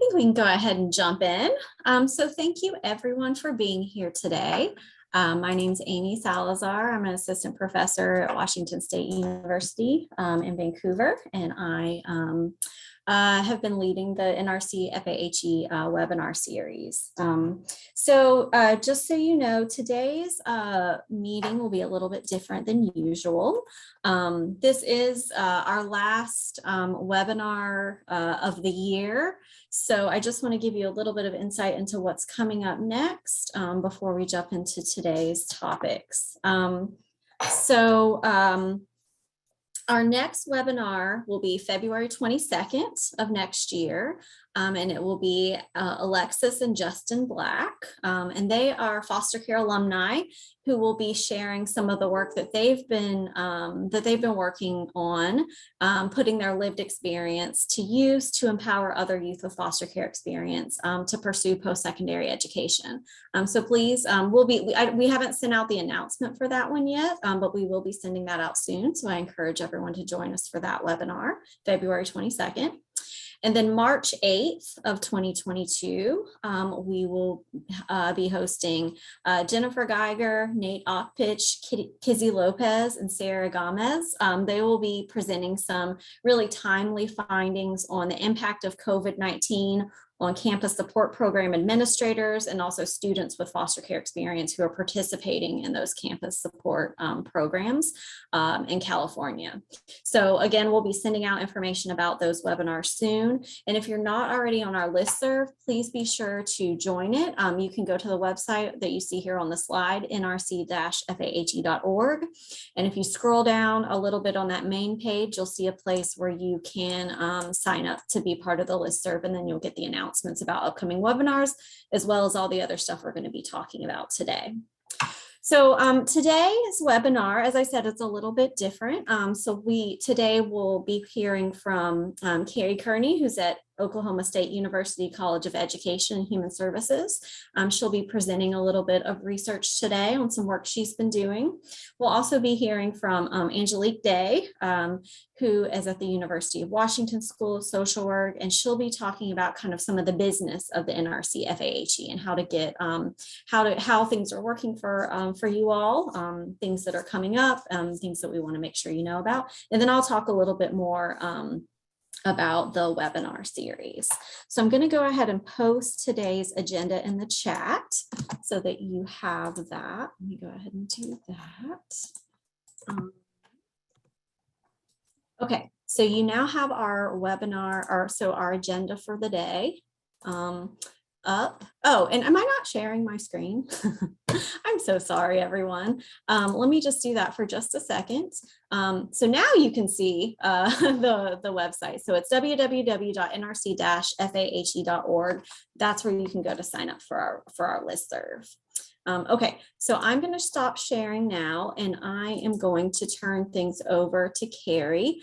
think we can go ahead and jump in. So thank you everyone for being here today. My name is Amy Salazar. I'm an assistant professor at Washington State University in Vancouver, and I have been leading the NRC-FAHE webinar series. So just so you know, today's meeting will be a little bit different than usual. This is our last webinar of the year. So I just want to give you a little bit of insight into what's coming up next before we jump into today's topics. Our next webinar will be February 22nd of next year, and it will be Alexis and Justin Black, and they are foster care alumni who will be sharing some of the work that they've been working on, putting their lived experience to use to empower other youth with foster care experience to pursue post-secondary education. So please, we haven't sent out the announcement for that one yet, but we will be sending that out soon. So I encourage everyone to join us for that webinar, February 22nd. And then March 8th of 2022, we will be hosting Jennifer Geiger, Nate Ockpitch, Kizzy Lopez, and Sarah Gomez. They will be presenting some really timely findings on the impact of COVID-19 on campus support program administrators and also students with foster care experience who are participating in those campus support programs in California. So again, we'll be sending out information about those webinars soon. And if you're not already on our listserv, please be sure to join it. You can go to the website that you see here on the slide, nrc-fahe.org. And if you scroll down a little bit on that main page, you'll see a place where you can sign up to be part of the listserv, and then you'll get the announcements about upcoming webinars, as well as all the other stuff we're going to be talking about today. So today's webinar, as I said, it's a little bit different. Today we'll be hearing from Kerri Kearney, who's at Oklahoma State University College of Education and Human Services. She'll be presenting a little bit of research today on some work she's been doing. We'll also be hearing from Angelique Day, who is at the University of Washington School of Social Work, and she'll be talking about kind of some of the business of the NRC-FAHE and how to get how things are working for you all, things that are coming up, things that we want to make sure you know about, and then I'll talk a little bit more about the webinar series. So I'm going to go ahead and post today's agenda in the chat so that you have that. Let me go ahead and do that. Okay, so you now have our webinar, our agenda for the day up. Oh, and am I not sharing my screen? I'm so sorry, everyone. Let me just do that for just a second. So now you can see the website. So it's www.nrc-fahe.org. That's where you can go to sign up for our listserv. Okay, so I'm going to stop sharing now, and I am going to turn things over to Kerri,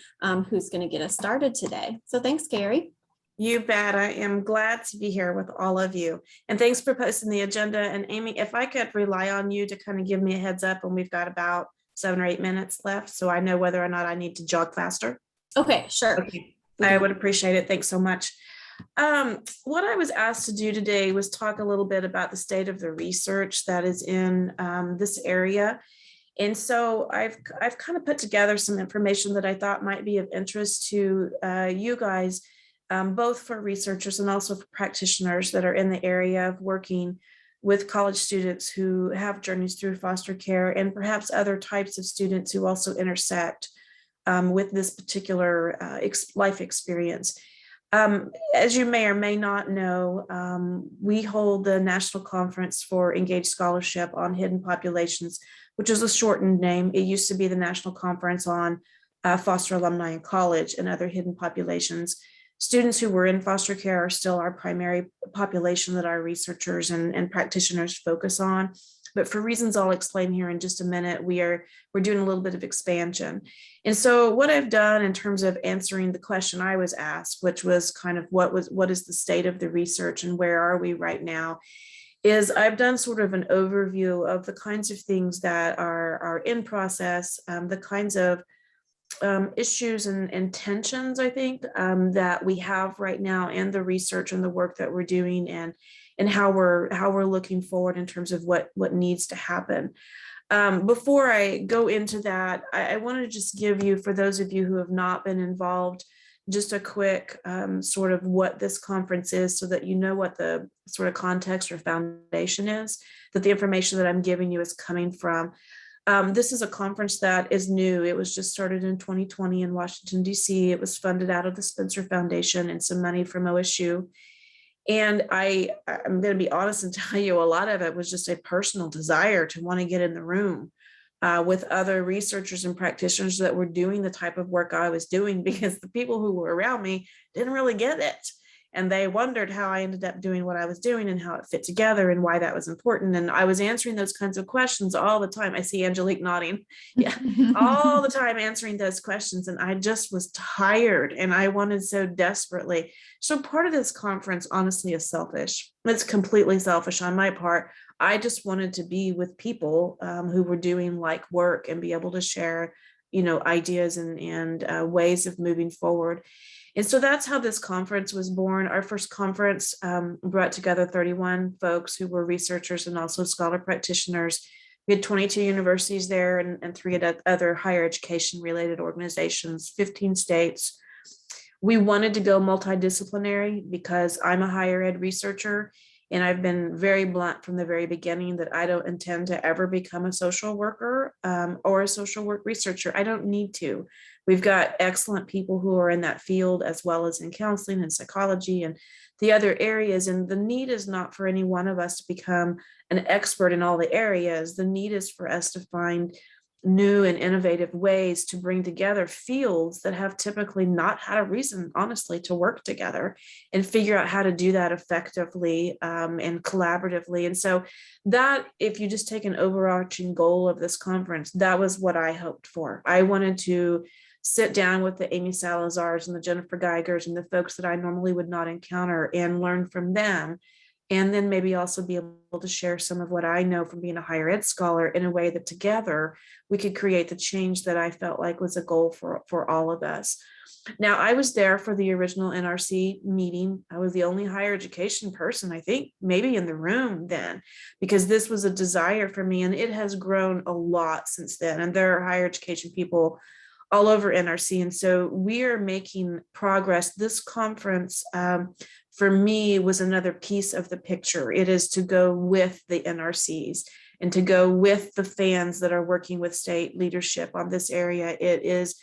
who's going to get us started today. So thanks, Kerri. You bet. I am glad to be here with all of you. And thanks for posting the agenda. And Amy, if I could rely on you to kind of give me a heads up when we've got about 7 or 8 minutes left, so I know whether or not I need to jog faster. Okay, sure. Okay. I would appreciate it. Thanks so much. What I was asked to do today was talk a little bit about the state of the research that is in this area. And so I've kind of put together some information that I thought might be of interest to you guys, both for researchers and also for practitioners that are in the area of working with college students who have journeys through foster care, and perhaps other types of students who also intersect with this particular life experience. As you may or may not know, we hold the National Conference for Engaged Scholarship on Hidden Populations, which is a shortened name. It used to be the National Conference on Foster Alumni in College and Other Hidden Populations. Students who were in foster care are still our primary population that our researchers and practitioners focus on. But for reasons I'll explain here in just a minute, we're doing a little bit of expansion. And so what I've done in terms of answering the question I was asked, which was kind of what is the state of the research and where are we right now, is I've done sort of an overview of the kinds of things that are in process, the kinds of issues and tensions, I think, that we have right now, and the research and the work that we're doing, and how we're looking forward in terms of what needs to happen. Before I go into that, I want to just give you, for those of you who have not been involved, just a quick sort of what this conference is, so that you know what the sort of context or foundation is, that the information that I'm giving you is coming from. This is a conference that is new. It was just started in 2020 in Washington, D.C. It was funded out of the Spencer Foundation and some money from OSU. And I'm going to be honest and tell you, a lot of it was just a personal desire to want to get in the room with other researchers and practitioners that were doing the type of work I was doing, because the people who were around me didn't really get it. And they wondered how I ended up doing what I was doing and how it fit together and why that was important. And I was answering those kinds of questions all the time. I see Angelique nodding. Yeah, all the time answering those questions. And I just was tired, and I wanted so desperately. So part of this conference, honestly, is selfish. It's completely selfish on my part. I just wanted to be with people who were doing like work and be able to share, ideas and ways of moving forward. And so that's how this conference was born. Our first conference brought together 31 folks who were researchers and also scholar practitioners. We had 22 universities there, and 3 other higher education related organizations, 15 states. We wanted to go multidisciplinary because I'm a higher ed researcher, and I've been very blunt from the very beginning that I don't intend to ever become a social worker or a social work researcher. I don't need to. We've got excellent people who are in that field, as well as in counseling and psychology and the other areas. And the need is not for any one of us to become an expert in all the areas. The need is for us to find new and innovative ways to bring together fields that have typically not had a reason, honestly, to work together, and figure out how to do that effectively and collaboratively. And so that, if you just take an overarching goal of this conference, that was what I hoped for. I wanted to sit down with the Amy Salazars and the Jennifer Geigers and the folks that I normally would not encounter and learn from them. And then maybe also be able to share some of what I know from being a higher ed scholar in a way that together we could create the change that I felt like was a goal for all of us. Now, I was there for the original NRC meeting. I was the only higher education person, I think, maybe in the room then, because this was a desire for me, and it has grown a lot since then. And there are higher education people all over NRC. And so we are making progress. This conference, for me, was another piece of the picture. It is to go with the NRCs and to go with the fans that are working with state leadership on this area. It is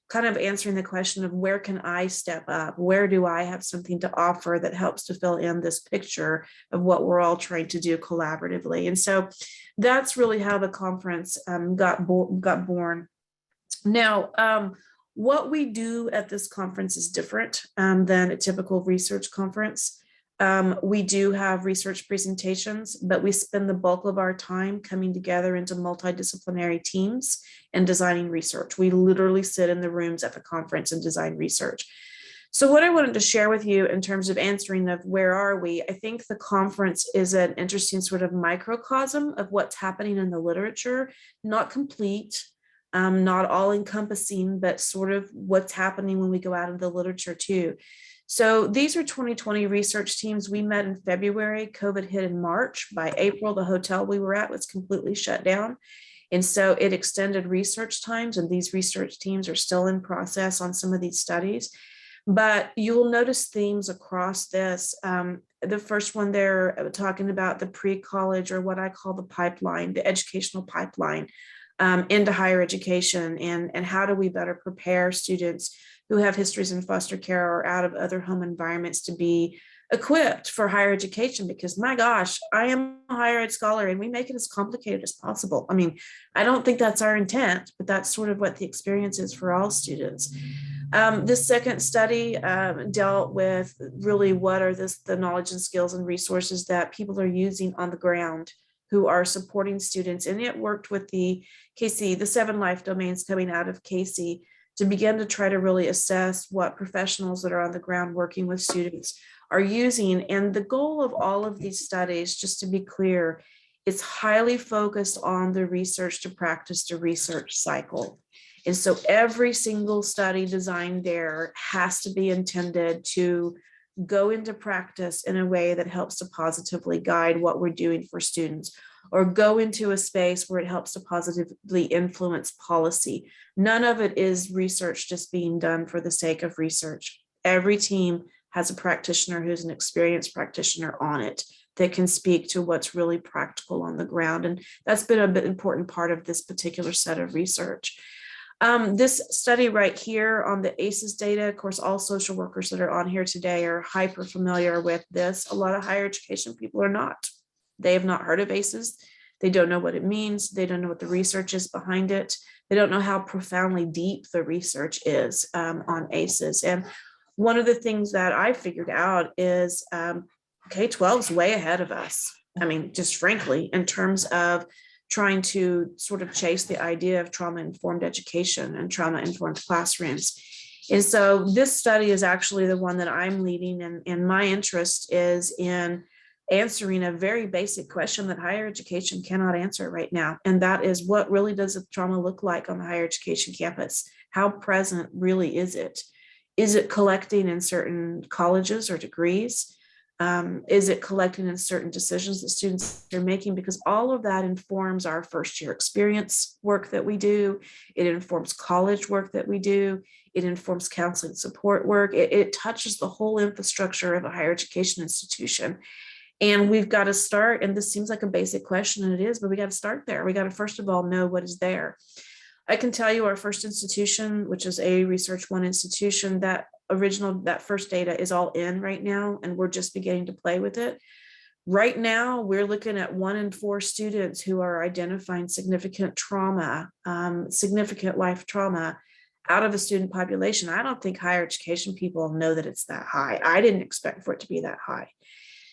kind of answering the question of, where can I step up? Where do I have something to offer that helps to fill in this picture of what we're all trying to do collaboratively? And so that's really how the conference got born. Now, what we do at this conference is different than a typical research conference. We do have research presentations, but we spend the bulk of our time coming together into multidisciplinary teams and designing research. We literally sit in the rooms at the conference and design research. So what I wanted to share with you in terms of answering of where are we, I think the conference is an interesting sort of microcosm of what's happening in the literature, not complete, not all encompassing, but sort of what's happening when we go out into the literature too. So these are 2020 research teams. We met in February, COVID hit in March. By April, the hotel we were at was completely shut down. And so it extended research times, and these research teams are still in process on some of these studies. But you will notice themes across this. The first one there, talking about the pre-college, or what I call the pipeline, the educational pipeline into higher education, and how do we better prepare students who have histories in foster care or out of other home environments to be equipped for higher education. Because my gosh, I am a higher ed scholar, and we make it as complicated as possible. I mean, I don't think that's our intent, but that's sort of what the experience is for all students. This second study dealt with really what are the knowledge and skills and resources that people are using on the ground who are supporting students. And it worked with the KC, the 7 life domains coming out of KC, to begin to try to really assess what professionals that are on the ground working with students are using. And the goal of all of these studies, just to be clear, it's highly focused on the research to practice to research cycle. And so every single study designed there has to be intended to go into practice in a way that helps to positively guide what we're doing for students, or go into a space where it helps to positively influence policy. None of it is research just being done for the sake of research. Every team has a practitioner who's an experienced practitioner on it that can speak to what's really practical on the ground. And that's been an important part of this particular set of research. This study right here on the ACEs data, of course, all social workers that are on here today are hyper familiar with this. A lot of higher education people are not. They have not heard of ACEs. They don't know what it means. They don't know what the research is behind it. They don't know how profoundly deep the research is on ACEs. And one of the things that I figured out is K-12 is way ahead of us. I mean, just frankly, in terms of trying to sort of chase the idea of trauma-informed education and trauma-informed classrooms. And so this study is actually the one that I'm leading, and my interest is in answering a very basic question that higher education cannot answer right now. And that is, what really does a trauma look like on the higher education campus? How present really is it? Is it collecting in certain colleges or degrees? Is it collecting in certain decisions that students are making? Because all of that informs our first year experience work that we do. It informs college work that we do. It informs counseling support work. It touches the whole infrastructure of a higher education institution. And we've got to start, and this seems like a basic question, and it is, but we got to start there. We got to first of all know what is there. I can tell you our first institution, which is a Research One institution, that first data is all in right now, and we're just beginning to play with it. Right now, we're looking at 1 in 4 students who are identifying significant trauma, significant life trauma out of the student population. I don't think higher education people know that it's that high. I didn't expect for it to be that high.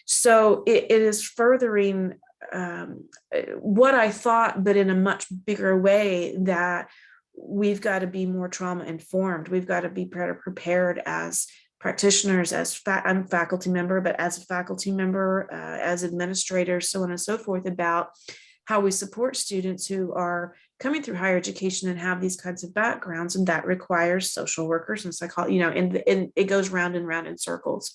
So it is furthering what I thought, but in a much bigger way, that we've got to be more trauma informed. We've got to be better prepared as practitioners, I'm a faculty member, but as a faculty member, as administrators, so on and so forth, about how we support students who are coming through higher education and have these kinds of backgrounds. And that requires social workers and psychology, and it goes round and round in circles.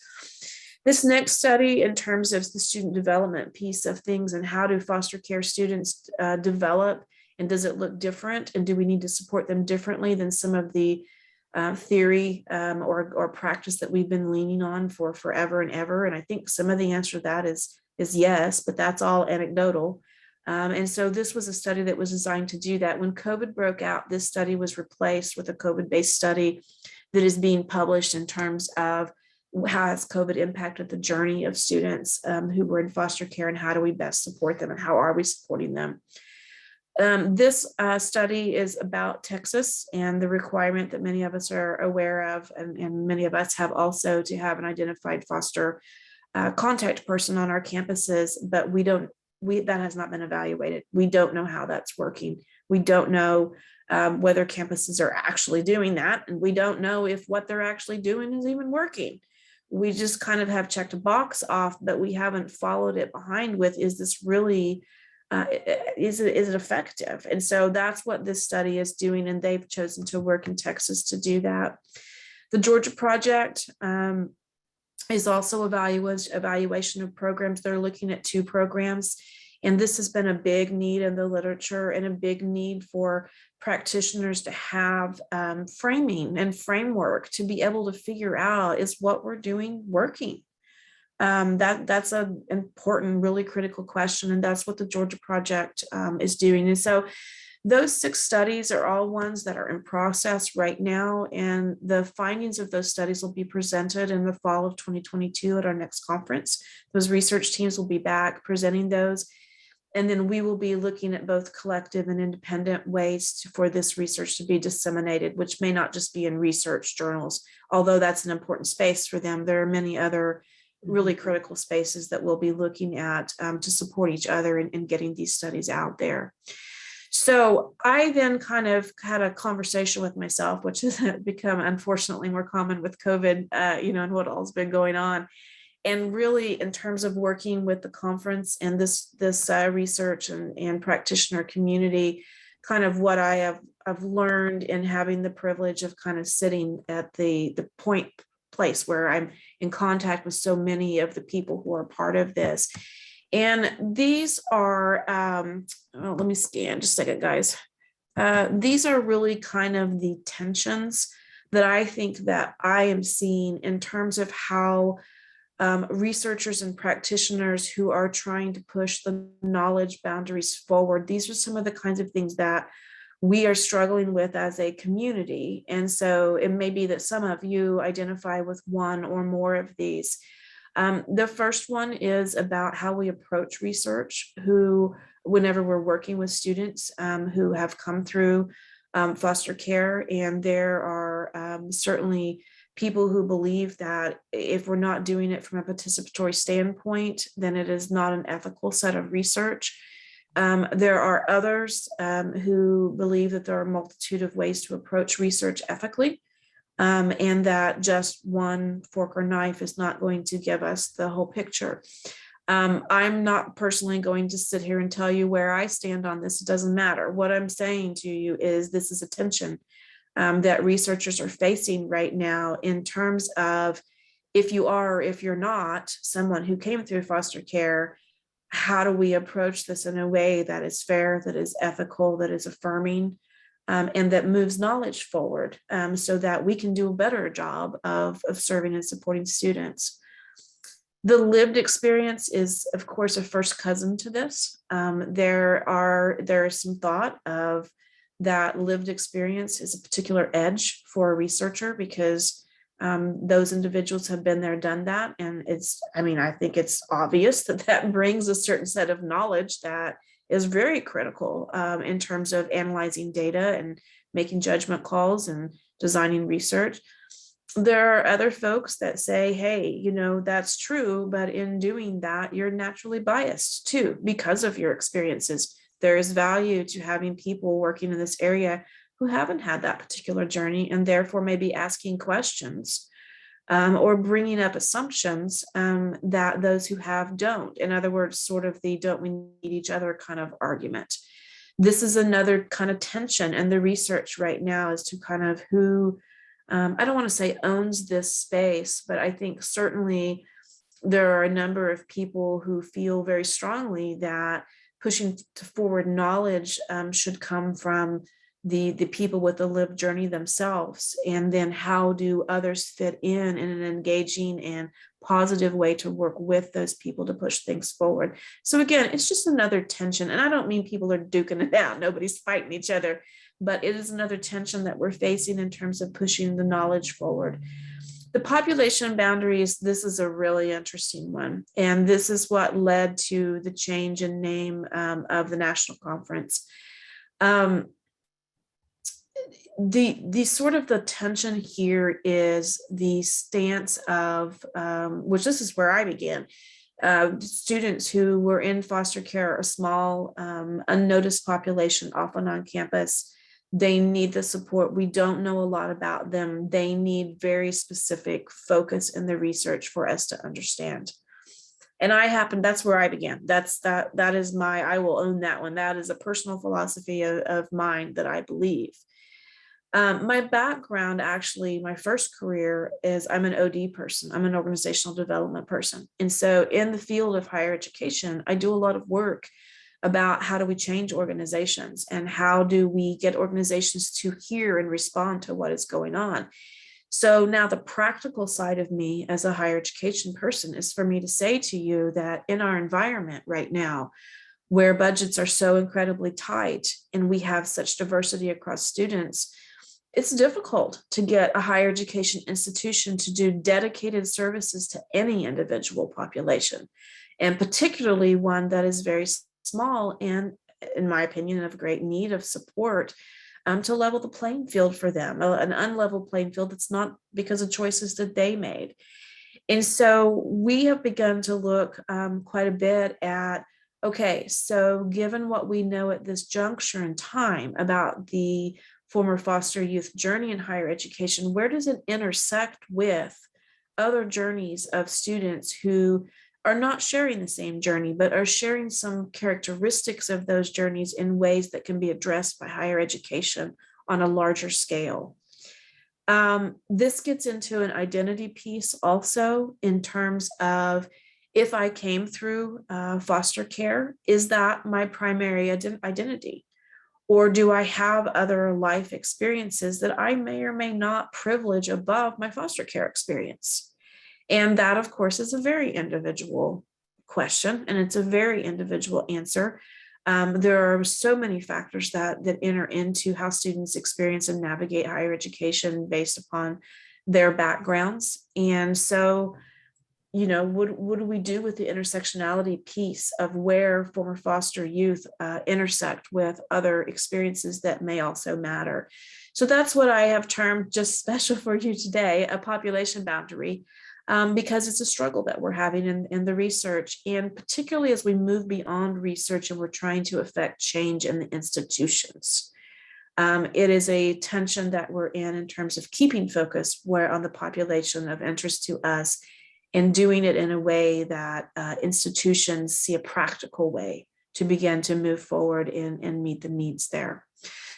This next study, in terms of the student development piece of things and how do foster care students develop, and does it look different, and do we need to support them differently than some of the theory or practice that we've been leaning on for forever and ever? And I think some of the answer to that is yes, but that's all anecdotal. And so this was a study that was designed to do that. When COVID broke out, this study was replaced with a COVID-based study that is being published in terms of how has COVID impacted the journey of students who were in foster care, and how do we best support them, and how are we supporting them? This study is about Texas and the requirement that many of us are aware of, and many of us have also, to have an identified foster contact person on our campuses, but that has not been evaluated. We don't know how that's working. We don't know whether campuses are actually doing that, and we don't know if what they're actually doing is even working. We just kind of have checked a box off, but we haven't followed it behind with, is this really, is it effective? And so that's what this study is doing, and they've chosen to work in Texas to do that. The Georgia project is also evaluation of programs. They're looking at 2 programs. And this has been a big need in the literature, and a big need for practitioners to have framing and framework to be able to figure out, is what we're doing working? That's an important, really critical question. And that's what the Georgia project is doing. And so those 6 studies are all ones that are in process right now. And the findings of those studies will be presented in the fall of 2022 at our next conference. Those research teams will be back presenting those. And then we will be looking at both collective and independent ways for this research to be disseminated, which may not just be in research journals, although that's an important space for them. There are many other really critical spaces that we'll be looking at to support each other in getting these studies out there. So I then kind of had a conversation with myself, which has become unfortunately more common with COVID, and what all's been going on. And really, in terms of working with the conference and this research and practitioner community, kind of what I I've learned in having the privilege of kind of sitting at the place where I'm in contact with so many of the people who are part of this. And these are, let me scan just a second, guys. These are really kind of the tensions that I think that I am seeing in terms of how researchers and practitioners who are trying to push the knowledge boundaries forward. These are some of the kinds of things that we are struggling with as a community. And so it may be that some of you identify with one or more of these. The first one is about how we approach research, whenever we're working with students who have come through foster care. And there are certainly people who believe that if we're not doing it from a participatory standpoint, then it is not an ethical set of research. There are others who believe that there are a multitude of ways to approach research ethically, and that just one fork or knife is not going to give us the whole picture. I'm not personally going to sit here and tell you where I stand on this. It doesn't matter. What I'm saying to you is this is a tension that researchers are facing right now in terms of if you are or if you're not someone who came through foster care, how do we approach this in a way that is fair, that is ethical, that is affirming, and that moves knowledge forward so that we can do a better job of serving and supporting students. The lived experience is, of course, a first cousin to this. There is some thought of that lived experience is a particular edge for a researcher because those individuals have been there, done that. And I think it's obvious that brings a certain set of knowledge that is very critical in terms of analyzing data and making judgment calls and designing research. There are other folks that say, hey, that's true, but in doing that, you're naturally biased too because of your experiences. There is value to having people working in this area who haven't had that particular journey and therefore may be asking questions or bringing up assumptions that those who have don't. In other words, sort of the don't we need each other kind of argument. This is another kind of tension in the research right now as to kind of who, I don't want to say owns this space, but I think certainly there are a number of people who feel very strongly that pushing forward knowledge should come from the people with the lived journey themselves. And then how do others fit in an engaging and positive way to work with those people to push things forward? So again, it's just another tension. And I don't mean people are duking it out. Nobody's fighting each other, but it is another tension that we're facing in terms of pushing the knowledge forward. The population boundaries, this is a really interesting one. And this is what led to the change in name of the national conference. The sort of the tension here is the stance of, which this is where I began, students who were in foster care, a small unnoticed population often on campus. They need the support. We don't know a lot about them. They need very specific focus in the research for us to understand. And that's where I began. That is I will own that one. That is a personal philosophy of mine that I believe. My background, actually, my first career is I'm an OD person. I'm an organizational development person. And so in the field of higher education, I do a lot of work about how do we change organizations and how do we get organizations to hear and respond to what is going on. So now the practical side of me as a higher education person is for me to say to you that in our environment right now, where budgets are so incredibly tight and we have such diversity across students, it's difficult to get a higher education institution to do dedicated services to any individual population, and particularly one that is very small and, in my opinion, of great need of support to level the playing field for them, an unlevel playing field that's not because of choices that they made. And so we have begun to look quite a bit at, okay, so given what we know at this juncture in time about the former foster youth journey in higher education, where does it intersect with other journeys of students who are not sharing the same journey, but are sharing some characteristics of those journeys in ways that can be addressed by higher education on a larger scale. This gets into an identity piece also in terms of, if I came through foster care, is that my primary identity? Or do I have other life experiences that I may or may not privilege above my foster care experience? And that, of course, is a very individual question, and it's a very individual answer. There are so many factors that enter into how students experience and navigate higher education based upon their backgrounds. And so, what do we do with the intersectionality piece of where former foster youth intersect with other experiences that may also matter? So that's what I have termed, just special for you today, a population boundary, because it's a struggle that we're having in the research, and particularly as we move beyond research and we're trying to affect change in the institutions. It is a tension that we're in terms of keeping focus where on the population of interest to us, and doing it in a way that institutions see a practical way to begin to move forward and meet the needs there.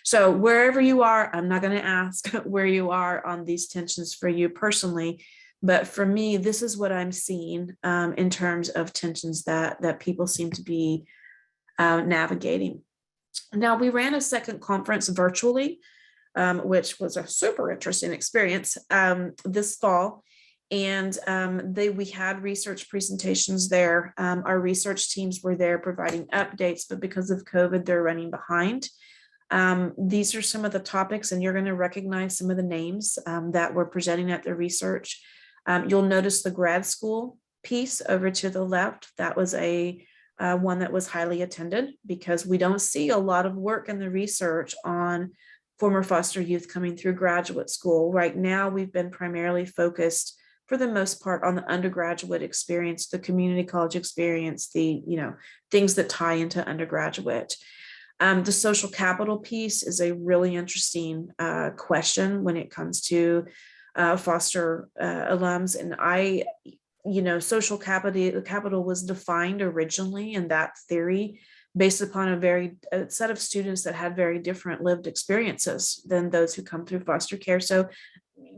So wherever you are, I'm not going to ask where you are on these tensions for you personally, but for me, this is what I'm seeing in terms of tensions that people seem to be navigating. Now, we ran a second conference virtually, which was a super interesting experience this fall. And we had research presentations there. Our research teams were there providing updates, but because of COVID, they're running behind. These are some of the topics, and you're going to recognize some of the names that were presenting at the research. You'll notice the grad school piece over to the left. That was a one that was highly attended, because we don't see a lot of work in the research on former foster youth coming through graduate school. Right now, we've been primarily focused for the most part on the undergraduate experience, the community college experience, the things that tie into undergraduate. The social capital piece is a really interesting question when it comes to foster alums. And social capital was defined originally in that theory based upon a set of students that had very different lived experiences than those who come through foster care. So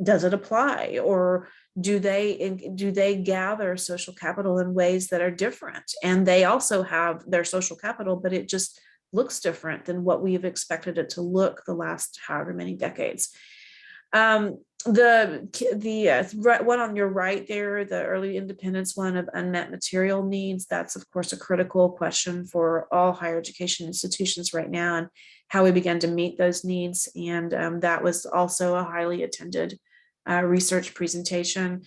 does it apply, or do they gather social capital in ways that are different? And they also have their social capital, but it just looks different than what we've expected it to look the last however many decades. The one on your right there, the early independence one of unmet material needs, that's of course a critical question for all higher education institutions right now, and how we begin to meet those needs. And that was also a highly attended research presentation.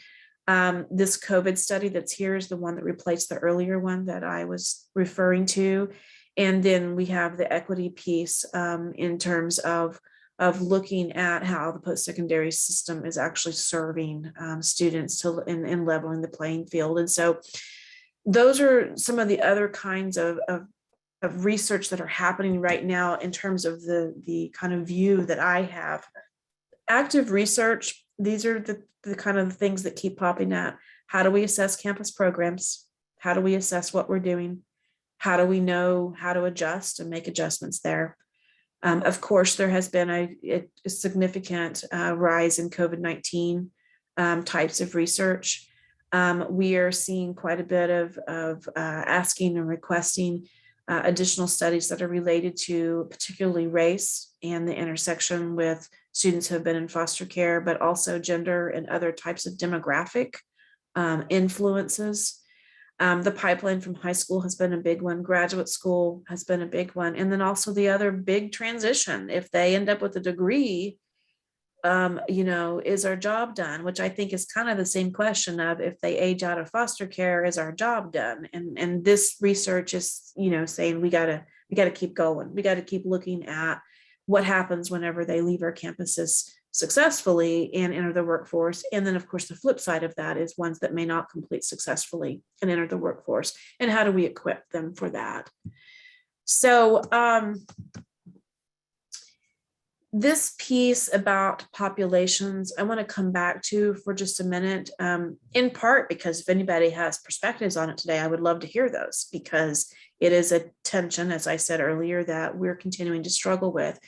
This COVID study that's here is the one that replaced the earlier one that I was referring to. And then we have the equity piece in terms of looking at how the post-secondary system is actually serving students in leveling the playing field. And so those are some of the other kinds of research that are happening right now in terms of the kind of view that I have. Active research, these are the kind of things that keep popping up. How do we assess campus programs? How do we assess what we're doing? How do we know how to adjust and make adjustments there? Of course, there has been a significant rise in COVID-19 types of research. We are seeing quite a bit of asking and requesting additional studies that are related to particularly race and the intersection with students who have been in foster care, but also gender and other types of demographic influences. The pipeline from high school has been a big one. Graduate school has been a big one. And then also the other big transition, if they end up with a degree, is our job done? Which I think is kind of the same question of, if they age out of foster care, is our job done? And this research is, saying we gotta keep going. We got to keep looking at what happens whenever they leave our campuses successfully and enter the workforce. And then of course, the flip side of that is ones that may not complete successfully and enter the workforce. And how do we equip them for that? So this piece about populations, I want to come back to for just a minute, in part because if anybody has perspectives on it today, I would love to hear those, because it is a tension, as I said earlier, that we're continuing to struggle with.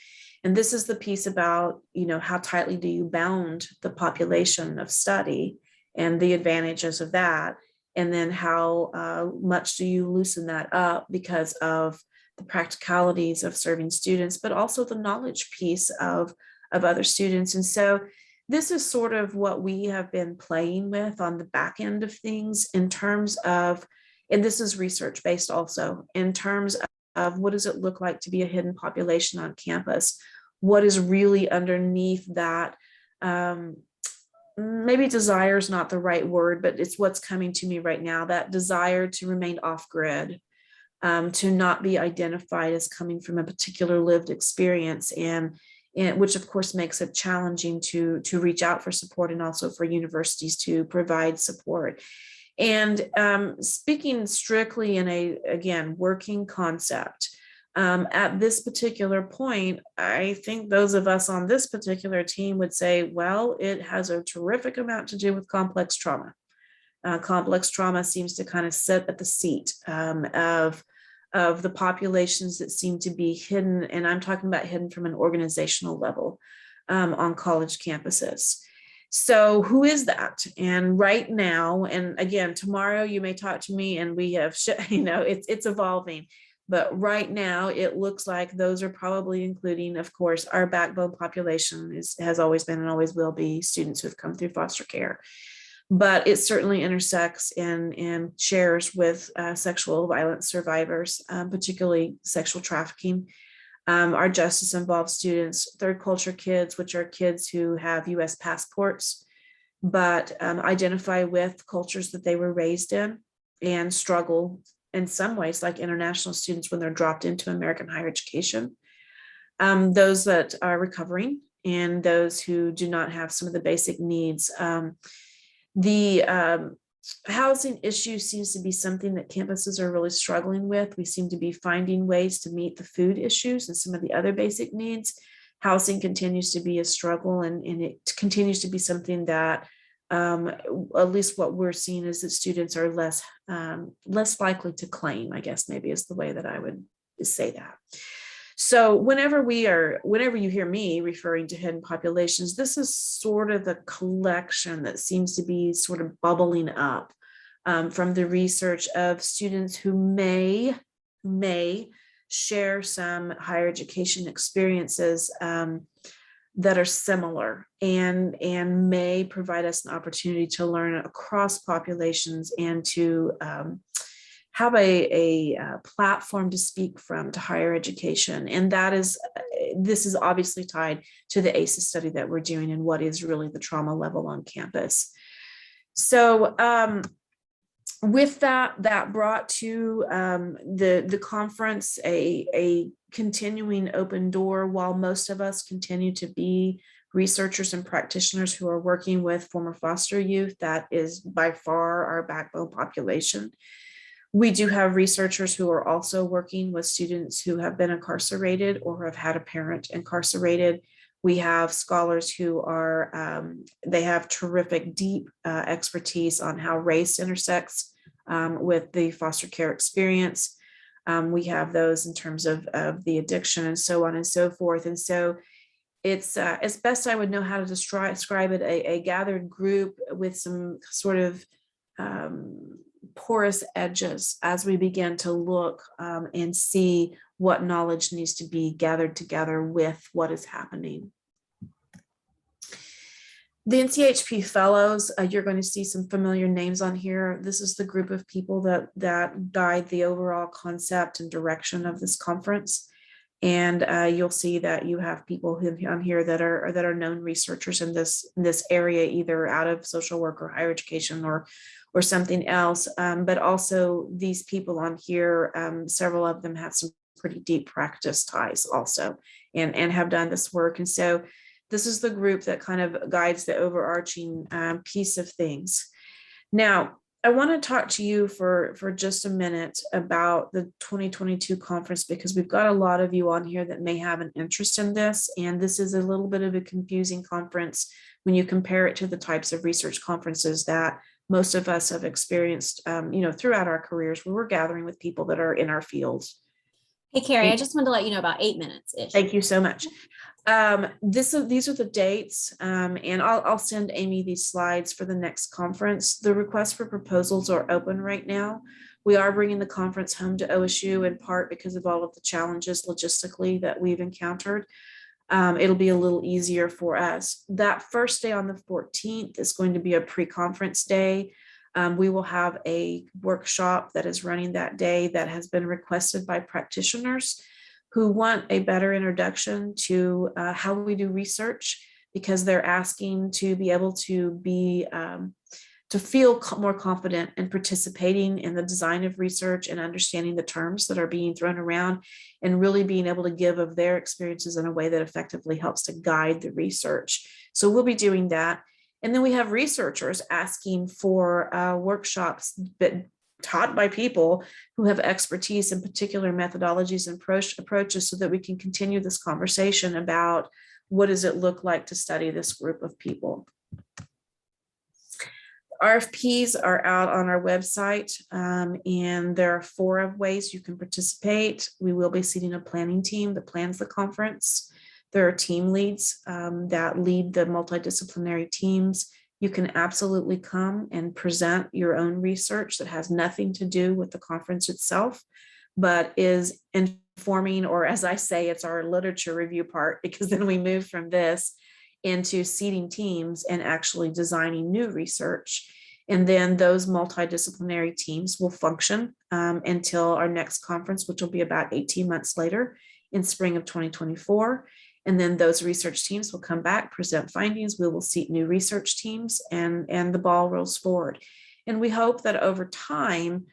And this is the piece about, how tightly do you bound the population of study and the advantages of that? And then how much do you loosen that up because of the practicalities of serving students, but also the knowledge piece of other students. And so this is sort of what we have been playing with on the back end of things in terms of, and this is research based also, in terms of what does it look like to be a hidden population on campus? What is really underneath that? Maybe desire is not the right word, but it's what's coming to me right now, that desire to remain off grid, to not be identified as coming from a particular lived experience, and which of course makes it challenging to reach out for support and also for universities to provide support. And speaking strictly in a, again, working concept, at this particular point, I think those of us on this particular team would say, well, it has a terrific amount to do with complex trauma. Complex trauma seems to kind of sit at the seat of the populations that seem to be hidden, and I'm talking about hidden from an organizational level on college campuses. So who is that? And right now, and again, tomorrow you may talk to me and we have, it's evolving. But right now, it looks like those are probably including, of course, our backbone population has always been and always will be students who've come through foster care. But it certainly intersects and shares with sexual violence survivors, particularly sexual trafficking. Our justice involved students, third culture kids, which are kids who have US passports, but identify with cultures that they were raised in and struggle in some ways like international students when they're dropped into American higher education. Those that are recovering and those who do not have some of the basic needs. The housing issue seems to be something that campuses are really struggling with. We seem to be finding ways to meet the food issues and some of the other basic needs. Housing continues to be a struggle, and it continues to be something that at least what we're seeing is that students are less likely to claim, I guess maybe is the way that I would say that. So whenever you hear me referring to hidden populations, this is sort of the collection that seems to be sort of bubbling up from the research of students who may share some higher education experiences that are similar and may provide us an opportunity to learn across populations and to have a platform to speak from to higher education. And this is obviously tied to the ACEs study that we're doing and what is really the trauma level on campus. So with that brought to the conference a continuing open door. While most of us continue to be researchers and practitioners who are working with former foster youth, that is by far our backbone population. We do have researchers who are also working with students who have been incarcerated or have had a parent incarcerated. We have scholars who they have terrific, deep expertise on how race intersects with the foster care experience. We have those in terms of the addiction and so on and so forth. And so it's as best I would know how to describe it, a gathered group with some sort of porous edges as we begin to look and see what knowledge needs to be gathered together with what is happening. The NCHP fellows, you're going to see some familiar names on here. This is the group of people that guide the overall concept and direction of this conference. And you'll see that you have people on here that are known researchers in this area, either out of social work or higher education or something else. But also these people on here, several of them have some pretty deep practice ties also and have done this work. And so this is the group that kind of guides the overarching piece of things. Now, I want to talk to you for just a minute about the 2022 conference, because we've got a lot of you on here that may have an interest in this. And this is a little bit of a confusing conference when you compare it to the types of research conferences that most of us have experienced, throughout our careers, where we're gathering with people that are in our fields. Hey, Kerri, I just wanted to let you know about 8 minutes-ish. Thank you so much. These are the dates, and I'll send Amy these slides for the next conference. The requests for proposals are open right now. We are bringing the conference home to OSU in part because of all of the challenges logistically that we've encountered. It'll be a little easier for us. That first day on the 14th is going to be a pre-conference day. We will have a workshop that is running that day that has been requested by practitioners who want a better introduction to how we do research, because they're asking to be able to feel more confident in participating in the design of research and understanding the terms that are being thrown around, and really being able to give of their experiences in a way that effectively helps to guide the research. So we'll be doing that. And then we have researchers asking for workshops that taught by people who have expertise in particular methodologies and approaches, so that we can continue this conversation about what does it look like to study this group of people. RFPs are out on our website, and there are 4 ways you can participate. We will be seating a planning team that plans the conference. There are team leads that lead the multidisciplinary teams. You can absolutely come and present your own research that has nothing to do with the conference itself, but is informing, or as I say, it's our literature review part, because then we move from this into seeding teams and actually designing new research. And then those multidisciplinary teams will function until our next conference, which will be about 18 months later in spring of 2024. And then those research teams will come back, present findings. We will seat new research teams, and the ball rolls forward. And we hope that over time,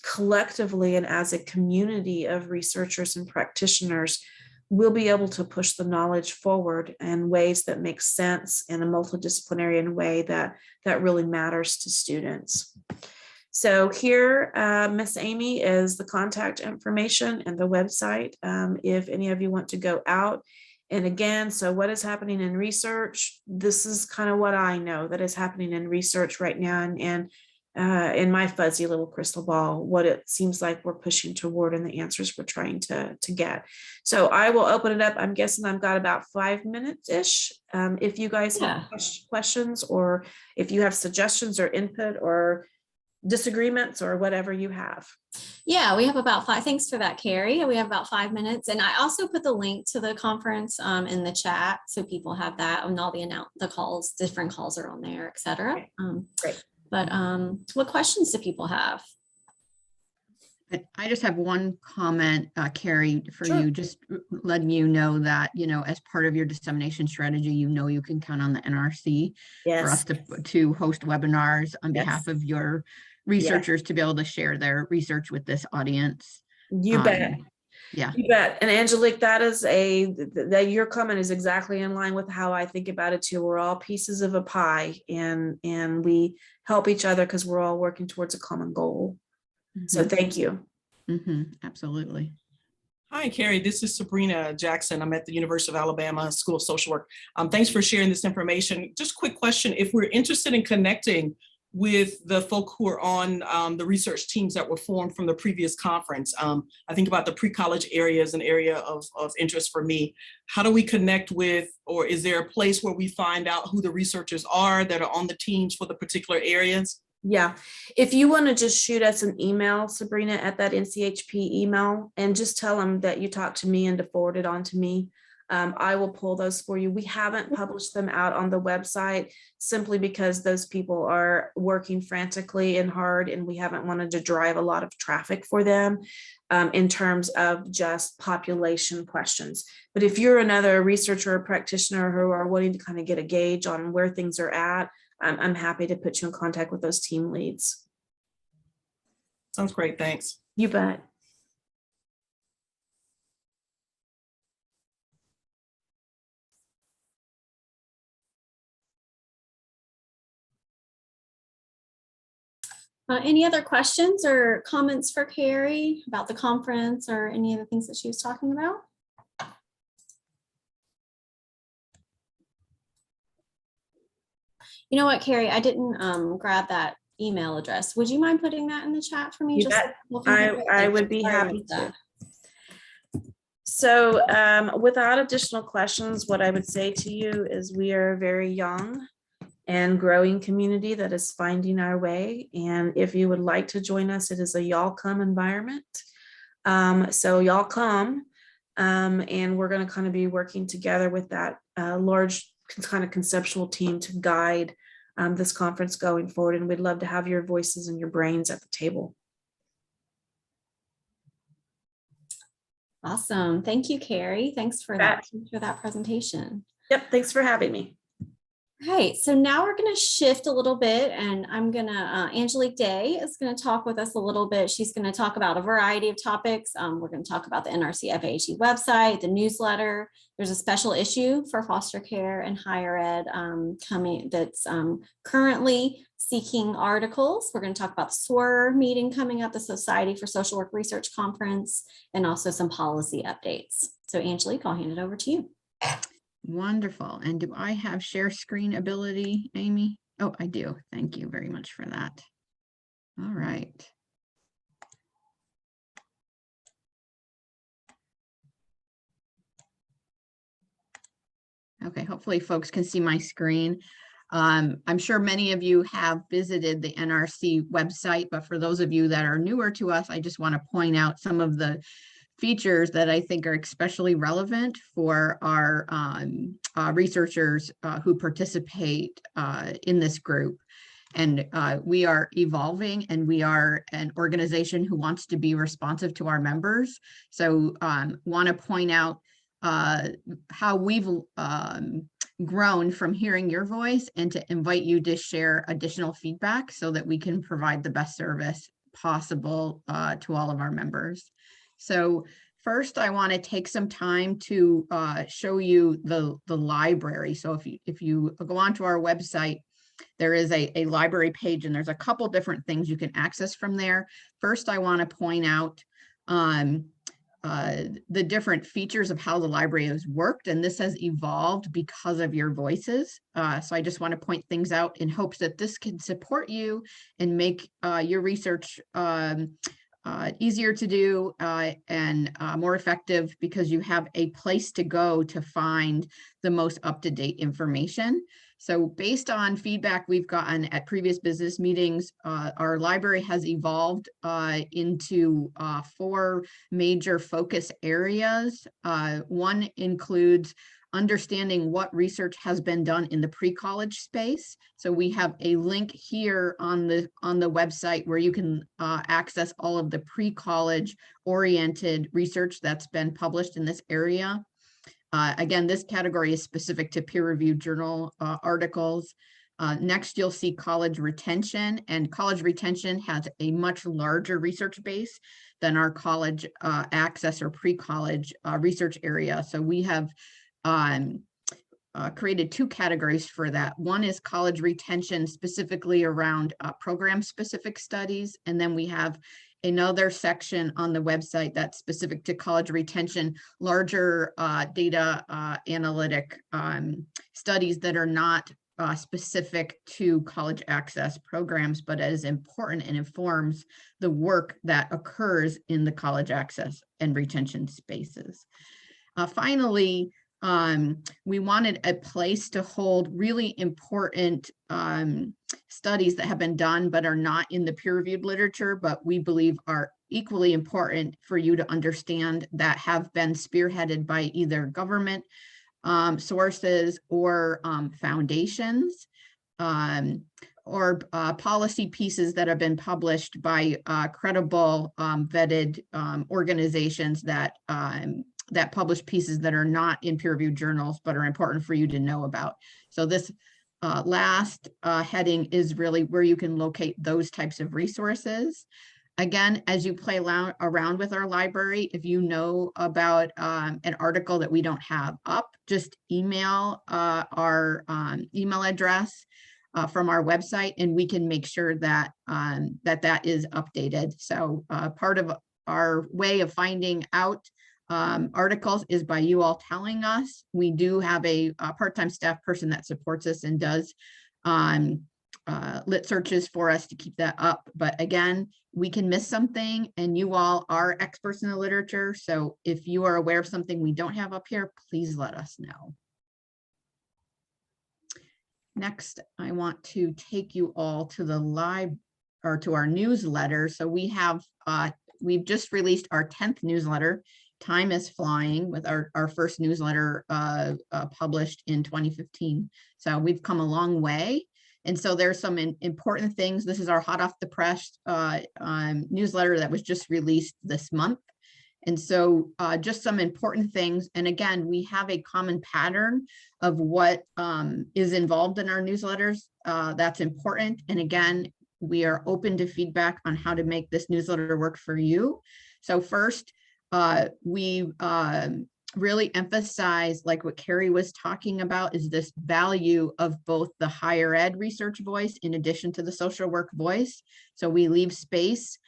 collectively and as a community of researchers and practitioners, we'll be able to push the knowledge forward in ways that make sense in a multidisciplinary way that really matters to students. So here, Miss Amy, is the contact information and the website if any of you want to go out. And again, so what is happening in research? This is kind of what I know that is happening in research right now, and in my fuzzy little crystal ball, what it seems like we're pushing toward and the answers we're trying to get. So I will open it up. I'm guessing I've got about 5 minutes-ish. If you guys have questions, or if you have suggestions or input or disagreements or whatever you have. Yeah, we have about 5. Thanks for that, Kerri. We have about 5 minutes. And I also put the link to the conference in the chat, so people have that, and all the calls, different calls are on there, et cetera. Great. But what questions do people have? I just have one comment, Kerri, for you, just letting you know that, as part of your dissemination strategy, you can count on the NRC for us to host webinars on behalf of your researchers to be able to share their research with this audience. You bet. Yeah. You bet. And Angelique, that your comment is exactly in line with how I think about it too. We're all pieces of a pie, and we help each other because we're all working towards a common goal. Mm-hmm. So thank you. Mm-hmm. Absolutely. Hi, Kerri. This is Sabrina Jackson. I'm at the University of Alabama School of Social Work. Thanks for sharing this information. Just quick question. If we're interested in connecting with the folk who are on the research teams that were formed from the previous conference, I think about the pre-college area as an area of interest for me. How do we connect with, or is there a place where we find out who the researchers are that are on the teams for the particular areas? Yeah, if you want to just shoot us an email, Sabrina, at that NCHP email, and just tell them that you talked to me and to forward it on to me. I will pull those for you. We haven't published them out on the website simply because those people are working frantically and hard, and we haven't wanted to drive a lot of traffic for them in terms of just population questions. But if you're another researcher or practitioner who are wanting to kind of get a gauge on where things are at, I'm happy to put you in contact with those team leads. Sounds great. Thanks. You bet. Any other questions or comments for Kerri about the conference or any of the things that she was talking about? You know what, Kerri, I didn't grab that email address. Would you mind putting that in the chat for me? You bet. I would be happy to. So without additional questions, what I would say to you is we are a very young and growing community that is finding our way. And if you would like to join us, it is a y'all come environment. So y'all come, and we're going to kind of be working together with that large kind of conceptual team to guide this conference going forward. And we'd love to have your voices and your brains at the table. Awesome. Thank you, Kerri. Thanks for that presentation. Yep. Thanks for having me. Right, so now we're going to shift a little bit, and I'm going to, Angelique Day is going to talk with us a little bit. She's going to talk about a variety of topics. We're going to talk about the NRC-FAHE website, the newsletter. There's a special issue for foster care and higher ed coming that's currently seeking articles. We're going to talk about the SOAR meeting coming up, the Society for Social Work Research Conference, and also some policy updates. So Angelique, I'll hand it over to you. Wonderful. And do I have share screen ability, Amy? Oh, I do. Thank you very much for that. All right. Okay, hopefully folks can see my screen. I'm sure many of you have visited the NRC website, but for those of you that are newer to us, I just want to point out some of the features that I think are especially relevant for our researchers who participate in this group. And we are evolving, and we are an organization who wants to be responsive to our members. So want to point out how we've grown from hearing your voice, and to invite you to share additional feedback so that we can provide the best service possible to all of our members. So first, I want to take some time to show you the library. So if you go onto our website, there is a library page, and there's a couple different things you can access from there. First, I want to point out the different features of how the library has worked, and this has evolved because of your voices. So I just want to point things out in hopes that this can support you and make your research easier to do and more effective, because you have a place to go to find the most up-to-date information. So based on feedback we've gotten at previous business meetings, our library has evolved into 4 major focus areas. One includes understanding what research has been done in the pre-college space. So we have a link here on the website where you can access all of the pre-college oriented research that's been published in this area. Again, this category is specific to peer-reviewed journal articles. Next, you'll see college retention, and college retention has a much larger research base than our college access or pre-college research area. So we have created 2 categories for that. One is college retention, specifically around program-specific studies, and then we have another section on the website that's specific to college retention, larger data analytic studies that are not specific to college access programs, but as important and informs the work that occurs in the college access and retention spaces. Finally, we wanted a place to hold really important studies that have been done but are not in the peer-reviewed literature, but we believe are equally important for you to understand, that have been spearheaded by either government sources or foundations, or policy pieces that have been published by credible vetted organizations that publish pieces that are not in peer-reviewed journals but are important for you to know about. So this last heading is really where you can locate those types of resources. Again, as you play around with our library, if you know about an article that we don't have up, just email our email address from our website, and we can make sure that that is updated. So part of our way of finding out articles is by you all telling us. We do have a part-time staff person that supports us and does lit searches for us to keep that up. But again, we can miss something, and you all are experts in the literature. So if you are aware of something we don't have up here, please let us know. Next, I want to take you all to the live or to our newsletter. So we have, we've just released our 10th newsletter. Time is flying with our first newsletter published in 2015. So we've come a long way. And so there's some important things. This is our hot off the press newsletter that was just released this month. And so just some important things. And again, we have a common pattern of what is involved in our newsletters. That's important. And again, we are open to feedback on how to make this newsletter work for you. So first, we really emphasize, like what Kerri was talking about, is this value of both the higher ed research voice in addition to the social work voice. So we leave space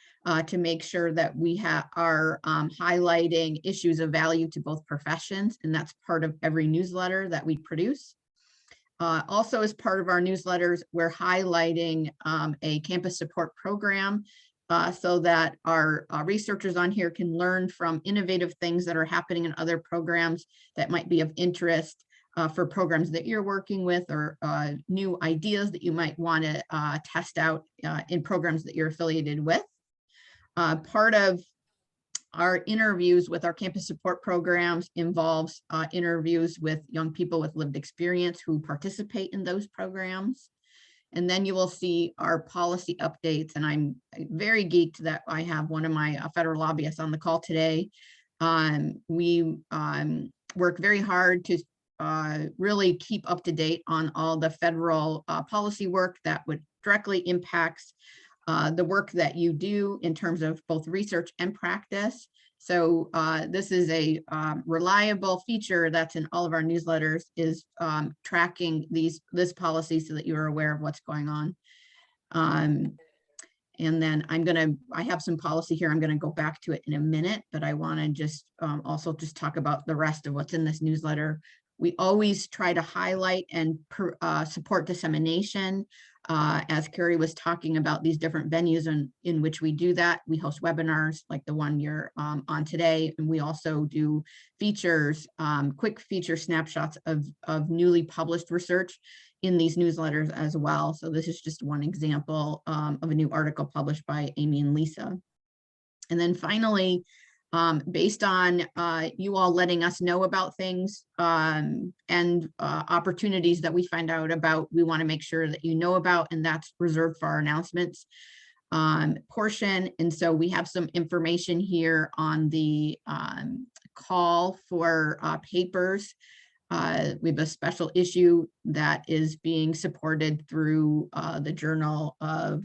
to make sure that we are highlighting issues of value to both professions, and that's part of every newsletter that we produce. Also, as part of our newsletters, we're highlighting a campus support program so that our researchers on here can learn from innovative things that are happening in other programs that might be of interest for programs that you're working with, or new ideas that you might want to test out in programs that you're affiliated with. Part of our interviews with our campus support programs involves interviews with young people with lived experience who participate in those programs. And then you will see our policy updates. And I'm very geeked that I have one of my federal lobbyists on the call today. We work very hard to really keep up to date on all the federal policy work that would directly impacts the work that you do in terms of both research and practice. So this is a reliable feature that's in all of our newsletters, is tracking this policy so that you are aware of what's going on. And then I have some policy here. I'm gonna go back to it in a minute, but I wanna just also just talk about the rest of what's in this newsletter. We always try to highlight and support dissemination. As Kerri was talking about these different venues in which we do that, we host webinars like the one you're on today. And we also do features, quick feature snapshots of newly published research in these newsletters as well. So this is just one example of a new article published by Amy and Lisa. And then finally, based on you all letting us know about things and opportunities that we find out about, we want to make sure that you know about, and that's reserved for our announcements portion. And so we have some information here on the call for papers. We have a special issue that is being supported through the Journal of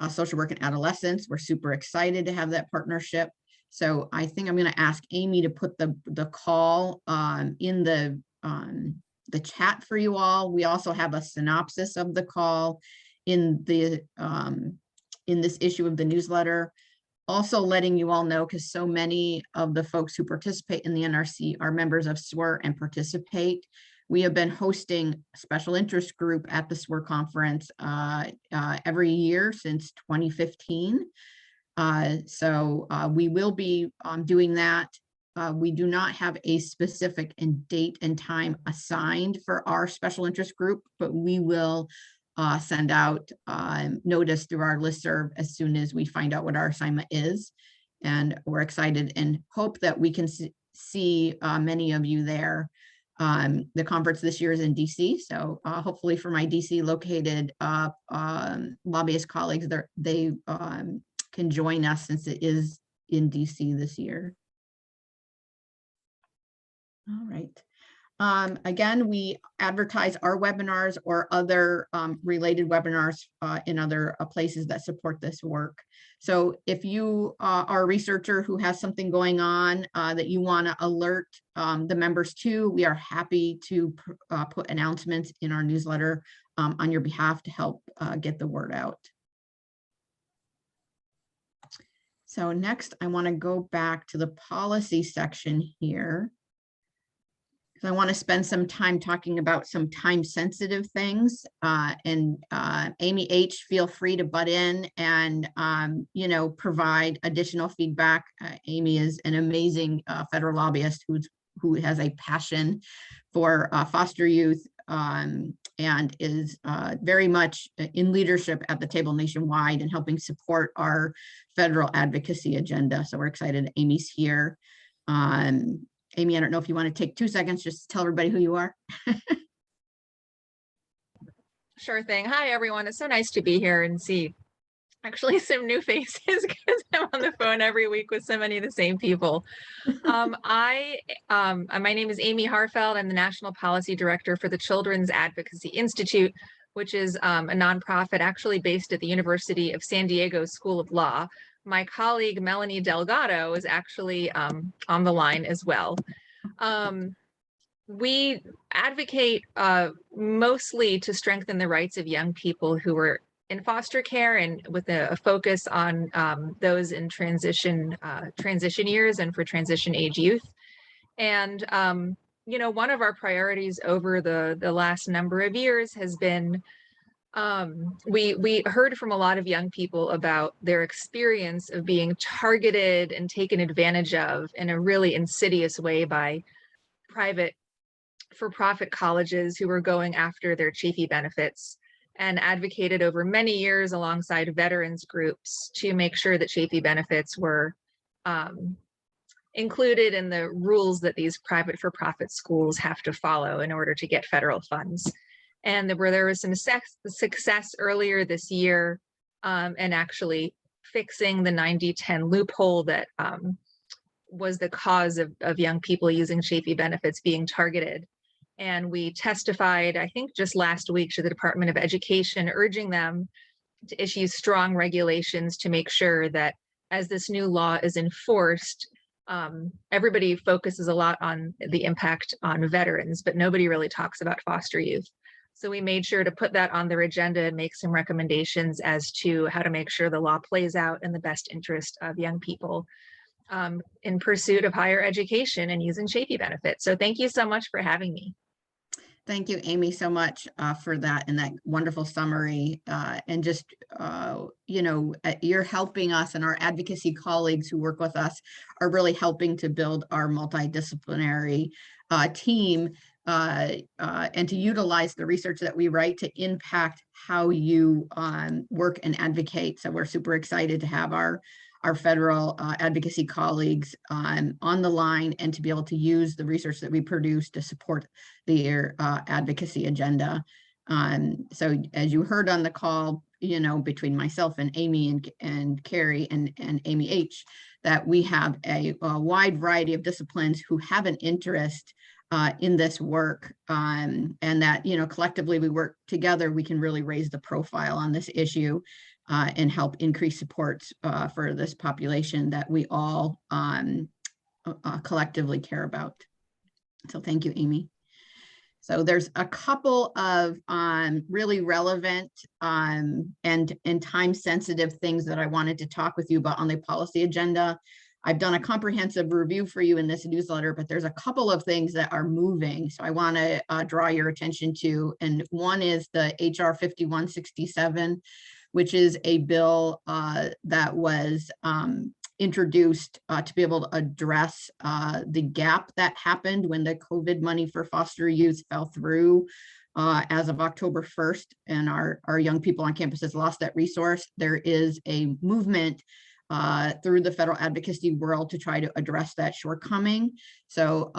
Social Work and Adolescence. We're super excited to have that partnership. So I think I'm going to ask Amy to put the call in the chat for you all. We also have a synopsis of the call in this issue of the newsletter. Also letting you all know, because so many of the folks who participate in the NRC are members of SWR and participate. We have been hosting a special interest group at the SWR conference every year since 2015. So we will be doing that. We do not have a specific date and time assigned for our special interest group, but we will send out notice through our listserv as soon as we find out what our assignment is. And we're excited and hope that we can see many of you there. The conference this year is in DC, so hopefully for my DC located lobbyist colleagues, they can join us since it is in DC this year. All right. Again, we advertise our webinars or other related webinars in other places that support this work. So if you are a researcher who has something going on that you want to alert the members to, we are happy to put announcements in our newsletter on your behalf to help get the word out. So next, I want to go back to the policy section here. So I want to spend some time talking about some time-sensitive things. Amy H., feel free to butt in and, provide additional feedback. Amy is an amazing federal lobbyist who has a passion for foster youth and is very much in leadership at the table nationwide and helping support our federal advocacy agenda. So we're excited Amy's here. Amy, I don't know if you want to take 2 seconds just to tell everybody who you are. Sure thing. Hi, everyone. It's so nice to be here and see actually some new faces because I'm on the phone every week with so many of the same people. My name is Amy Harfeld. I'm the National Policy Director for the Children's Advocacy Institute, which is a nonprofit actually based at the University of San Diego School of Law. My colleague, Melanie Delgado, is actually on the line as well. We advocate mostly to strengthen the rights of young people who are in foster care and with a focus on those in transition years and for transition age youth. And, one of our priorities over the last number of years has been we heard from a lot of young people about their experience of being targeted and taken advantage of in a really insidious way by private for-profit colleges who were going after their CHP benefits, and advocated over many years alongside veterans groups to make sure that CHP benefits were included in the rules that these private for-profit schools have to follow in order to get federal funds. And there was some success earlier this year and actually fixing the 90-10 loophole that was the cause of young people using CHP benefits being targeted. And we testified, I think just last week, to the Department of Education, urging them to issue strong regulations to make sure that as this new law is enforced, everybody focuses a lot on the impact on veterans, but nobody really talks about foster youth. So we made sure to put that on their agenda and make some recommendations as to how to make sure the law plays out in the best interest of young people in pursuit of higher education and using CHP benefits. So thank you so much for having me. Thank you, Amy, so much for that and that wonderful summary. And just, you're helping us, and our advocacy colleagues who work with us are really helping to build our multidisciplinary team and to utilize the research that we write to impact how you work and advocate. So we're super excited to have our federal advocacy colleagues on the line and to be able to use the research that we produce to support their advocacy agenda. So as you heard on the call, between myself and Amy and Kerri and Amy H., that we have a wide variety of disciplines who have an interest in this work, and that, collectively we work together, we can really raise the profile on this issue and help increase supports for this population that we all collectively care about. So thank you, Amy. So there's a couple of really relevant and time-sensitive things that I wanted to talk with you about on the policy agenda. I've done a comprehensive review for you in this newsletter, but there's a couple of things that are moving. So I want to draw your attention to, and one is the HR 5167, which is a bill that was introduced to be able to address the gap that happened when the COVID money for foster youth fell through as of October 1st, and our young people on campuses lost that resource. There is a movement through the federal advocacy world to try to address that shortcoming. So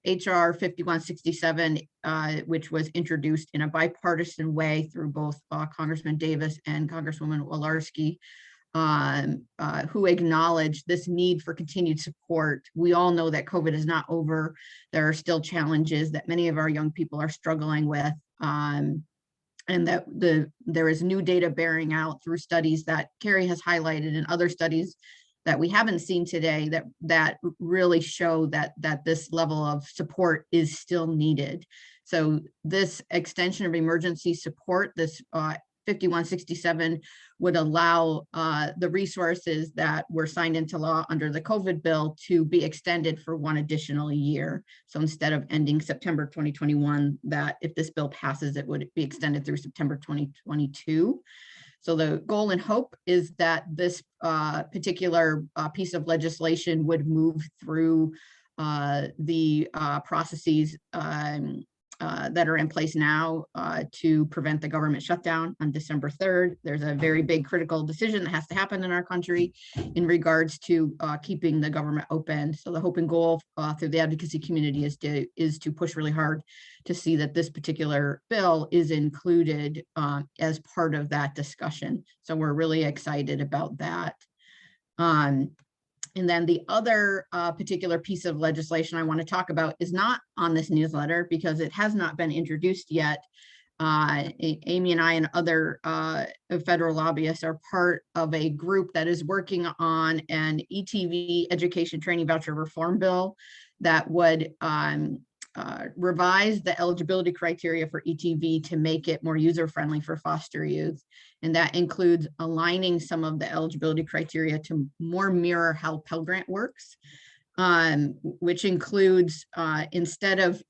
HR 5167, which was introduced in a bipartisan way through both Congressman Davis and Congresswoman Walorski, who acknowledged this need for continued support. We all know that COVID is not over. There are still challenges that many of our young people are struggling with. And that there is new data bearing out through studies that Kerri has highlighted and other studies that we haven't seen today that really show that this level of support is still needed. So this extension of emergency support, this 5167 would allow the resources that were signed into law under the COVID bill to be extended for one additional year. So instead of ending September 2021, that if this bill passes, it would be extended through September 2022. So the goal and hope is that this particular piece of legislation would move through the processes that are in place now to prevent the government shutdown on December 3rd. There's a very big critical decision that has to happen in our country in regards to keeping the government open. So the hope and goal through the advocacy community is to push really hard to see that this particular bill is included as part of that discussion. So we're really excited about that. And then the other particular piece of legislation I want to talk about is not on this newsletter because it has not been introduced yet. Amy and I and other federal lobbyists are part of a group that is working on an ETV education training voucher reform bill that would revise the eligibility criteria for ETV to make it more user-friendly for foster youth. And that includes aligning some of the eligibility criteria to more mirror how Pell Grant works, which includes instead of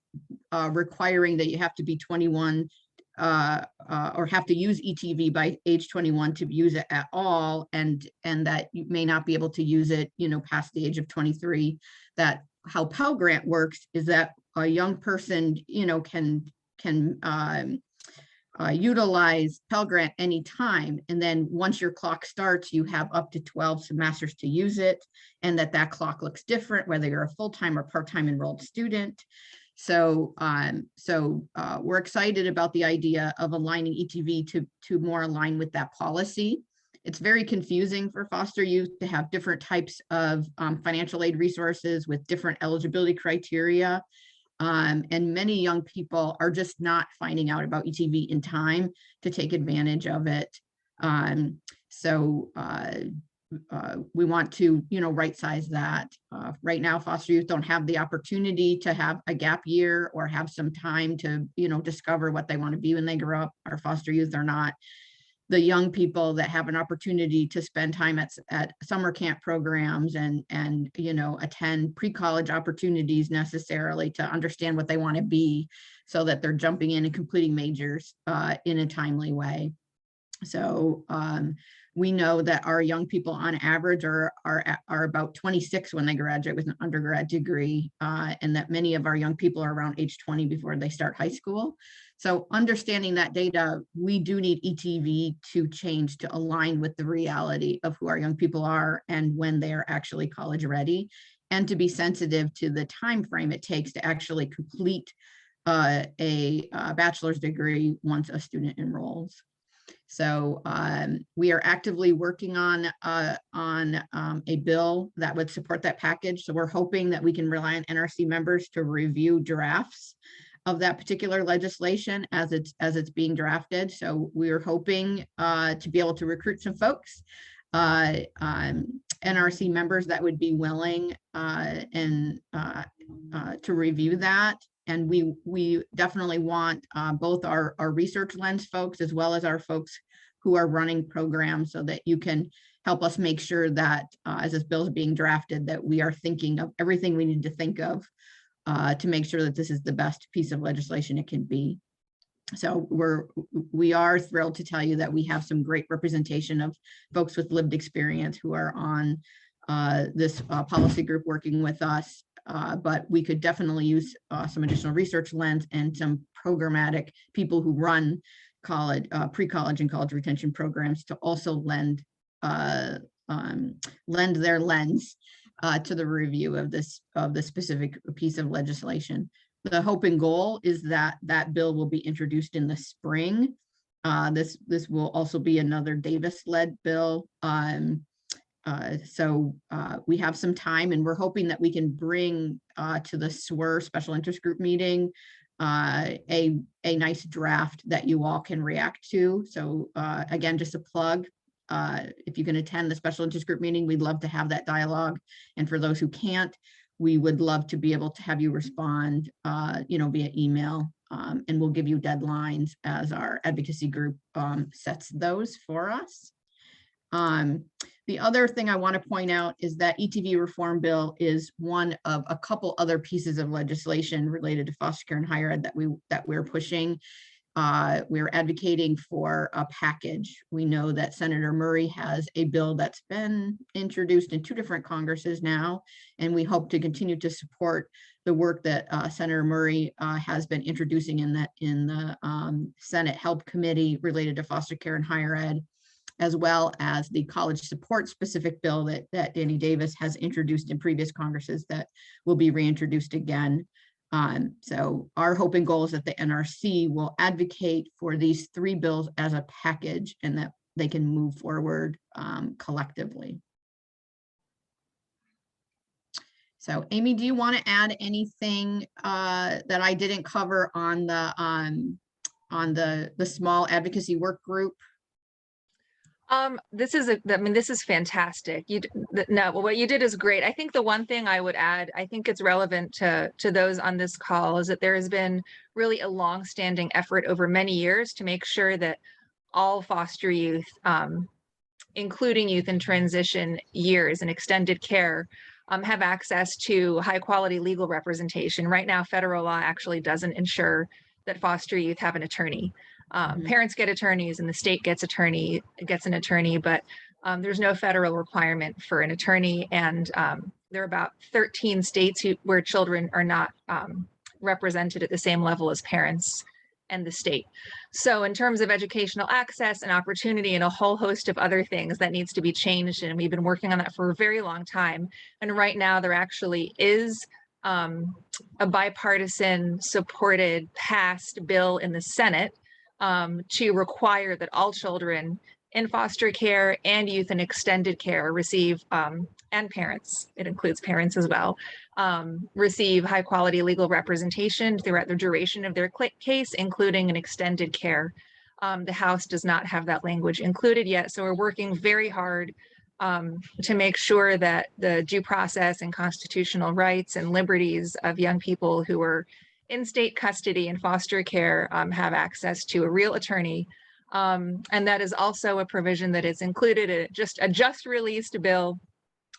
requiring that you have to be 21 or have to use ETV by age 21 to use it at all, and that you may not be able to use it, past the age of 23, that how Pell Grant works is that a young person, can utilize Pell Grant anytime. And then once your clock starts, you have up to 12 semesters to use it. And that clock looks different, whether you're a full-time or part-time enrolled student. So, we're excited about the idea of aligning ETV to more align with that policy. It's very confusing for foster youth to have different types of financial aid resources with different eligibility criteria. And many young people are just not finding out about ETV in time to take advantage of it. We want to, right size that. Right now, foster youth don't have the opportunity to have a gap year or have some time to, discover what they want to be when they grow up. Our foster youth are not the young people that have an opportunity to spend time at summer camp programs and attend pre-college opportunities necessarily to understand what they want to be, so that they're jumping in and completing majors in a timely way. So we know that our young people on average are about 26 when they graduate with an undergrad degree, and that many of our young people are around age 20 before they start high school. So understanding that data, we do need ETV to change to align with the reality of who our young people are and when they are actually college ready, and to be sensitive to the time frame it takes to actually complete a bachelor's degree once a student enrolls. So we are actively working on a bill that would support that package. So we're hoping that we can rely on NRC members to review drafts of that particular legislation as it's being drafted. So we are hoping to be able to recruit some folks, NRC members that would be willing to review that. And we definitely want both our research lens folks as well as our folks who are running programs, so that you can help us make sure that as this bill is being drafted, that we are thinking of everything we need to think of to make sure that this is the best piece of legislation it can be. So we are thrilled to tell you that we have some great representation of folks with lived experience who are on this policy group working with us. But we could definitely use some additional research lens and some programmatic people who run college, pre-college and college retention programs to also lend their lens to the review of this specific piece of legislation. The hope and goal is that that bill will be introduced in the spring. This will also be another Davis-led bill. So we have some time, and we're hoping that we can bring to the SWR special interest group meeting a nice draft that you all can react to. So again, just a plug, if you can attend the special interest group meeting, we'd love to have that dialogue. And for those who can't, we would love to be able to have you respond, via email and we'll give you deadlines as our advocacy group sets those for us. The other thing I want to point out is that ETV reform bill is one of a couple other pieces of legislation related to foster care and higher ed that we're pushing. We're advocating for a package. We know that Senator Murray has a bill that's been introduced in 2 different Congresses now, and we hope to continue to support the work that Senator Murray has been introducing in the Senate Help Committee related to foster care and higher ed, as well as the college support specific bill that Danny Davis has introduced in previous Congresses that will be reintroduced again. So our hope and goal is that the NRC will advocate for these 3 bills as a package and that they can move forward collectively. So Amy, do you want to add anything that I didn't cover on the small advocacy work group? This is fantastic. What you did is great. I think the one thing I would add, I think it's relevant to those on this call, is that there has been really a long-standing effort over many years to make sure that all foster youth, including youth in transition years and extended care, have access to high-quality legal representation. Right now, federal law actually doesn't ensure that foster youth have an attorney. Parents get attorneys and the state gets an attorney, but there's no federal requirement for an attorney. And there are about 13 states where children are not represented at the same level as parents and the state. So in terms of educational access and opportunity and a whole host of other things, that needs to be changed. And we've been working on that for a very long time. And right now there actually is a bipartisan supported passed bill in the Senate to require that all children in foster care and youth in extended care receive, and parents, it includes parents as well, receive high quality legal representation throughout the duration of their case, including an extended care. The House does not have that language included yet, so we're working very hard to make sure that the due process and constitutional rights and liberties of young people who are in state custody and foster care have access to a real attorney. And that is also a provision that is included in a just released bill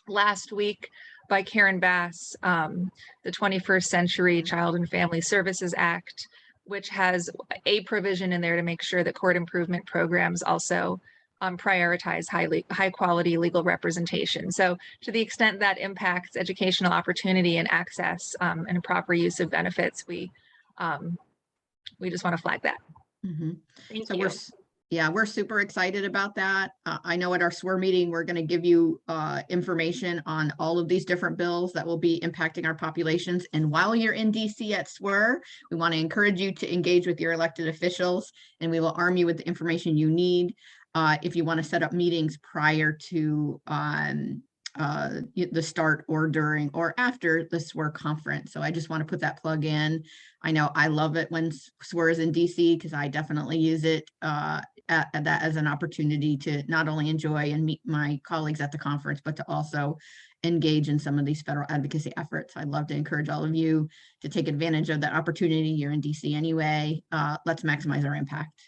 last week by Karen Bass, the 21st Century Child and Family Services Act, which has a provision in there to make sure that court improvement programs also prioritize high quality legal representation. So to the extent that impacts educational opportunity and access and proper use of benefits, we just want to flag that. Mm-hmm. Thank you. We're super excited about that. I know at our SWER meeting, we're going to give you information on all of these different bills that will be impacting our populations. And while you're in DC at SWER, we want to encourage you to engage with your elected officials, and we will arm you with the information you need if you want to set up meetings prior to the start or during or after the SWER conference. So I just want to put that plug in. I know I love it when SWER is in DC because I definitely use it at that as an opportunity to not only enjoy and meet my colleagues at the conference, but to also engage in some of these federal advocacy efforts. I'd love to encourage all of you to take advantage of that opportunity. You're in DC anyway. Let's maximize our impact.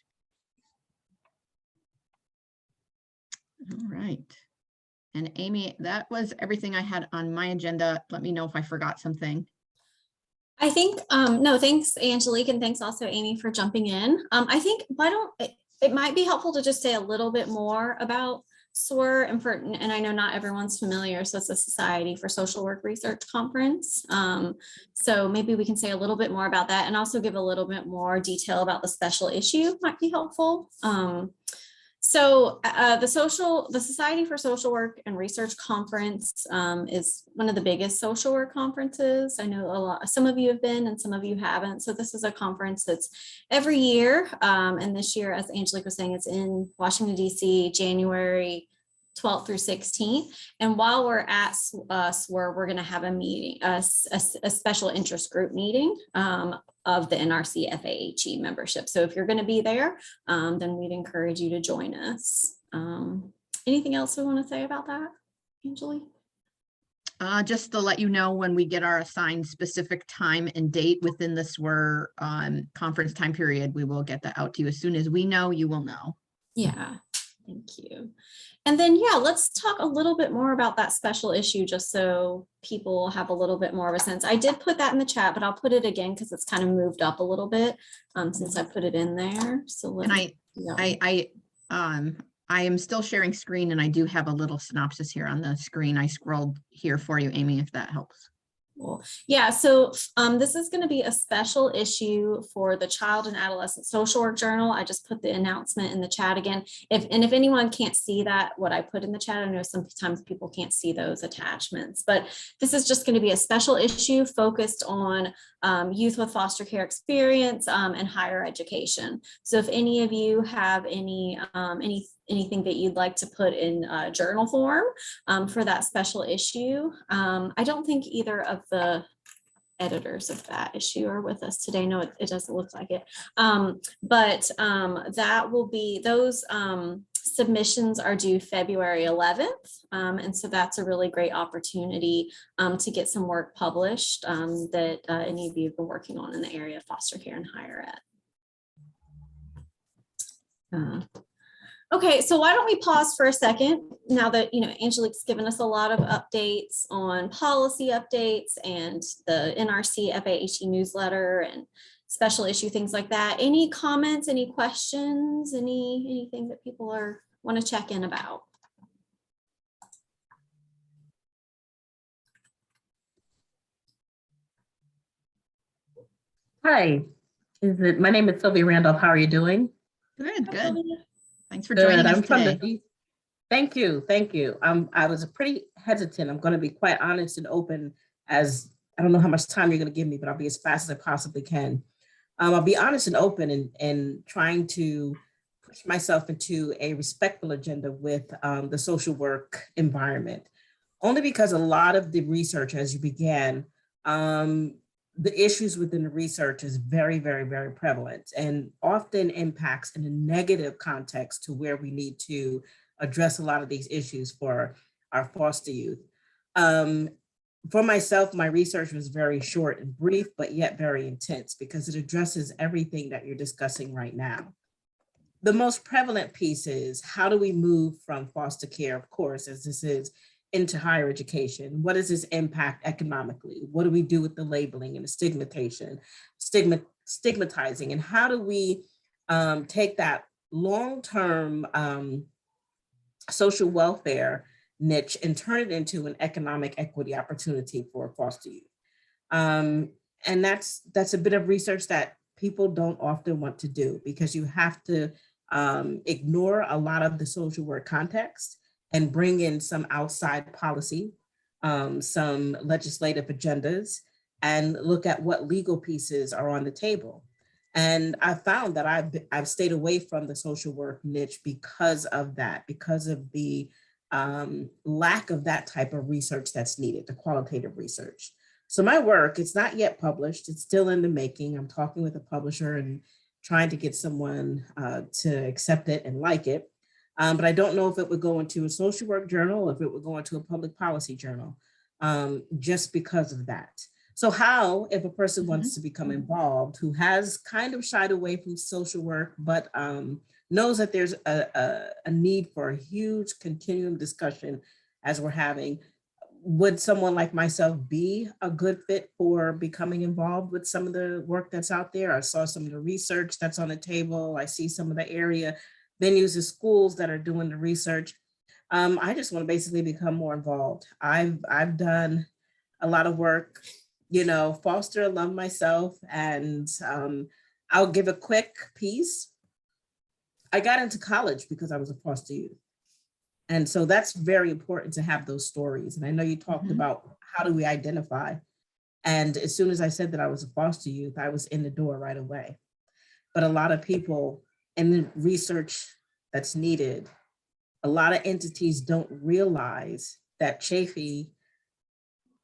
All right. And Amy, that was everything I had on my agenda. Let me know if I forgot something. I think, no, thanks, Angelique, and thanks also, Amy, for jumping in. I think it might be helpful to just say a little bit more about SWER, and I know not everyone's familiar, so it's a Society for Social Work Research Conference. So maybe we can say a little bit more about that and also give a little bit more detail about the special issue might be helpful. So the Society for Social Work and Research Conference is one of the biggest social work conferences. I know some of you have been and some of you haven't. So this is a conference that's every year. And this year, as Angelique was saying, it's in Washington, DC, January 12th through 16th. And while we're at SWER, we're going to have a meeting, a special interest group meeting of the NRC-FAHE membership. So if you're going to be there, then we'd encourage you to join us. Anything else we want to say about that, Angelique? Just to let you know, when we get our assigned specific time and date within the SWIR conference time period, we will get that out to you. As soon as we know, you will know. Yeah, thank you. And then, yeah, let's talk a little bit more about that special issue, just so people have a little bit more of a sense. I did put that in the chat, but I'll put it again because it's kind of moved up a little bit since I put it in there. So And I am still sharing screen, and I do have a little synopsis here on the screen. I scrolled here for you, Amy, if that helps. Cool. Yeah, so this is going to be a special issue for the Child and Adolescent Social Work Journal. I just put the announcement in the chat again. If anyone can't see that, what I put in the chat, I know sometimes people can't see those attachments, but this is just going to be a special issue focused on youth with foster care experience and higher education. So if any of you have anything that you'd like to put in journal form for that special issue, I don't think either of the editors of that issue are with us today. No, it doesn't look like it. But that will be, those submissions are due February 11th. And so that's a really great opportunity to get some work published that any of you have been working on in the area of foster care and higher ed. Okay, so why don't we pause for a second now that, Angelique's given us a lot of updates on policy updates and the NRC-FAHE newsletter and special issue, things like that. Any comments, any questions, anything that people want to check in about? Hi, my name is Sylvia Randolph. How are you doing? Good, Hi, good. Sylvia. Thanks for joining us today. Thank you. I was pretty hesitant. I'm going to be quite honest and open, as I don't know how much time you're going to give me, but I'll be as fast as I possibly can. I'll be honest and open and trying to push myself into a respectful agenda with the social work environment, only because a lot of the research, as you began, the issues within the research is very, very, very prevalent and often impacts in a negative context to where we need to address a lot of these issues for our foster youth. For myself, my research was very short and brief, but yet very intense because it addresses everything that you're discussing right now. The most prevalent piece is, how do we move from foster care, of course, as this is, into higher education? What does this impact economically? What do we do with the labeling and the stigmatizing? And how do we take that long-term social welfare niche and turn it into an economic equity opportunity for foster youth? And that's a bit of research that people don't often want to do, because you have to ignore a lot of the social work context and bring in some outside policy, some legislative agendas, and look at what legal pieces are on the table. And I found that I've stayed away from the social work niche because of that, because of the lack of that type of research that's needed, the qualitative research. So my work, it's not yet published, it's still in the making. I'm talking with a publisher and trying to get someone to accept it and like it. But I don't know if it would go into a social work journal, if it would go into a public policy journal, just because of that. So how, if a person wants to become involved, who has kind of shied away from social work, but knows that there's a need for a huge continuum discussion as we're having, would someone like myself be a good fit for becoming involved with some of the work that's out there? I saw some of the research that's on the table. I see some of the area venues and schools that are doing the research. I just want to basically become more involved. I've done a lot of work, foster alum myself, and I'll give a quick piece. I got into college because I was a foster youth. And so that's very important to have those stories. And I know you talked about how do we identify. And as soon as I said that I was a foster youth, I was in the door right away. But a lot of people in the research that's needed, a lot of entities don't realize that FAHE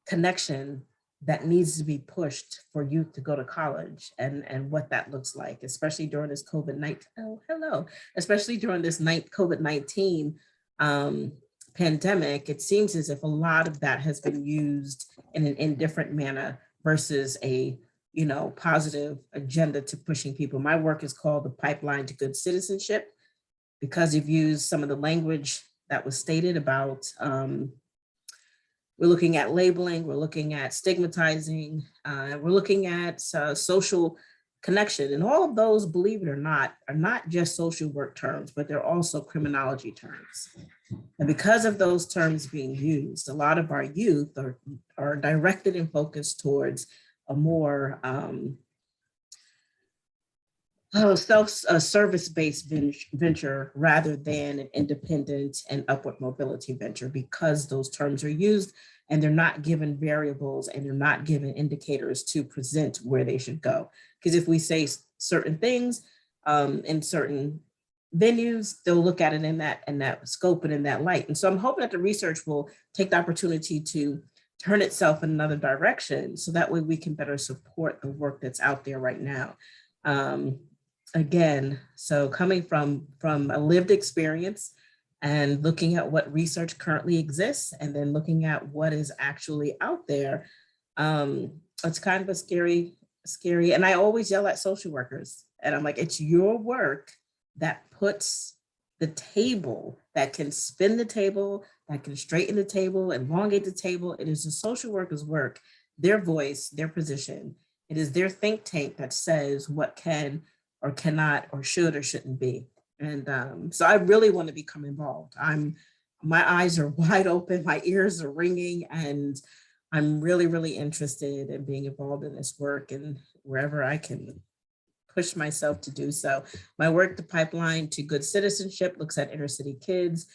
connection that needs to be pushed for youth to go to college, and what that looks like, especially during this COVID-19, especially during this COVID-19 pandemic, it seems as if a lot of that has been used in an indifferent manner versus a, positive agenda to pushing people. My work is called the Pipeline to Good Citizenship, because you've used some of the language that was stated about, we're looking at labeling, we're looking at stigmatizing, we're looking at social connection. And all of those, believe it or not, are not just social work terms, but they're also criminology terms. And because of those terms being used, a lot of our youth are directed and focused towards a more service-based venture rather than an independent and upward mobility venture, because those terms are used and they're not given variables and they're not given indicators to present where they should go. Because if we say certain things in certain venues, they'll look at it in that scope and in that light. And so I'm hoping that the research will take the opportunity to turn itself in another direction, so that way we can better support the work that's out there right now. Again, so coming from a lived experience and looking at what research currently exists and then looking at what is actually out there, it's kind of a scary, and I always yell at social workers, and I'm like, it's your work that puts the table, that can spin the table, that can straighten the table, elongate the table. It is the social workers' work, their voice, their position. It is their think tank that says what can or cannot or should or shouldn't be. And so I really want to become involved. My eyes are wide open, my ears are ringing, and I'm really, really interested in being involved in this work and wherever I can push myself to do so. My work, the Pipeline to Good Citizenship, looks at inner city kids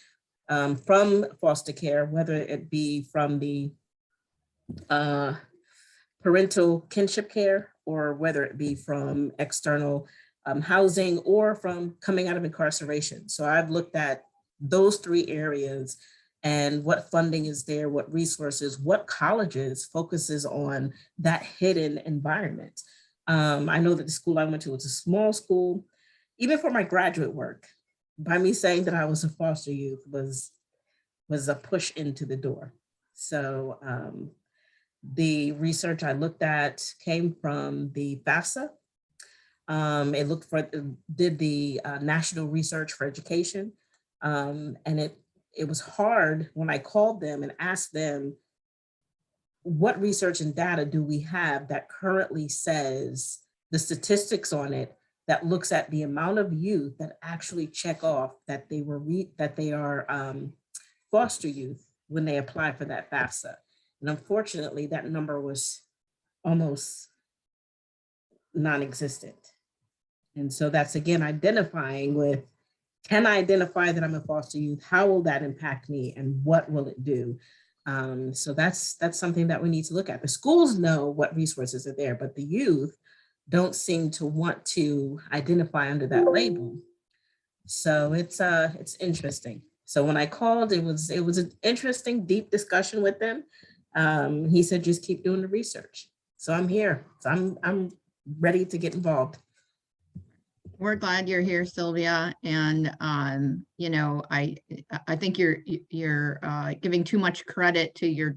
from foster care, whether it be from the parental kinship care or whether it be from external housing or from coming out of incarceration. So I've looked at those three areas and what funding is there, what resources, what colleges focuses on that hidden environment. I know that the school I went to was a small school. Even for my graduate work, by me saying that I was a foster youth was a push into the door. So the research I looked at came from the FAFSA. Did the National Research for Education. And it was hard when I called them and asked them, what research and data do we have that currently says the statistics on it that looks at the amount of youth that actually check off that they are foster youth when they apply for that FAFSA. And unfortunately, that number was almost non-existent. And so that's, again, identifying with, can I identify that I'm a foster youth? How will that impact me? And what will it do? So that's something that we need to look at. The schools know what resources are there, but the youth don't seem to want to identify under that label. So it's interesting. So when I called, it was an interesting, deep discussion with them. He said, just keep doing the research. So I'm here. So I'm ready to get involved. We're glad you're here, Sylvia. And, I think you're giving too much credit to your,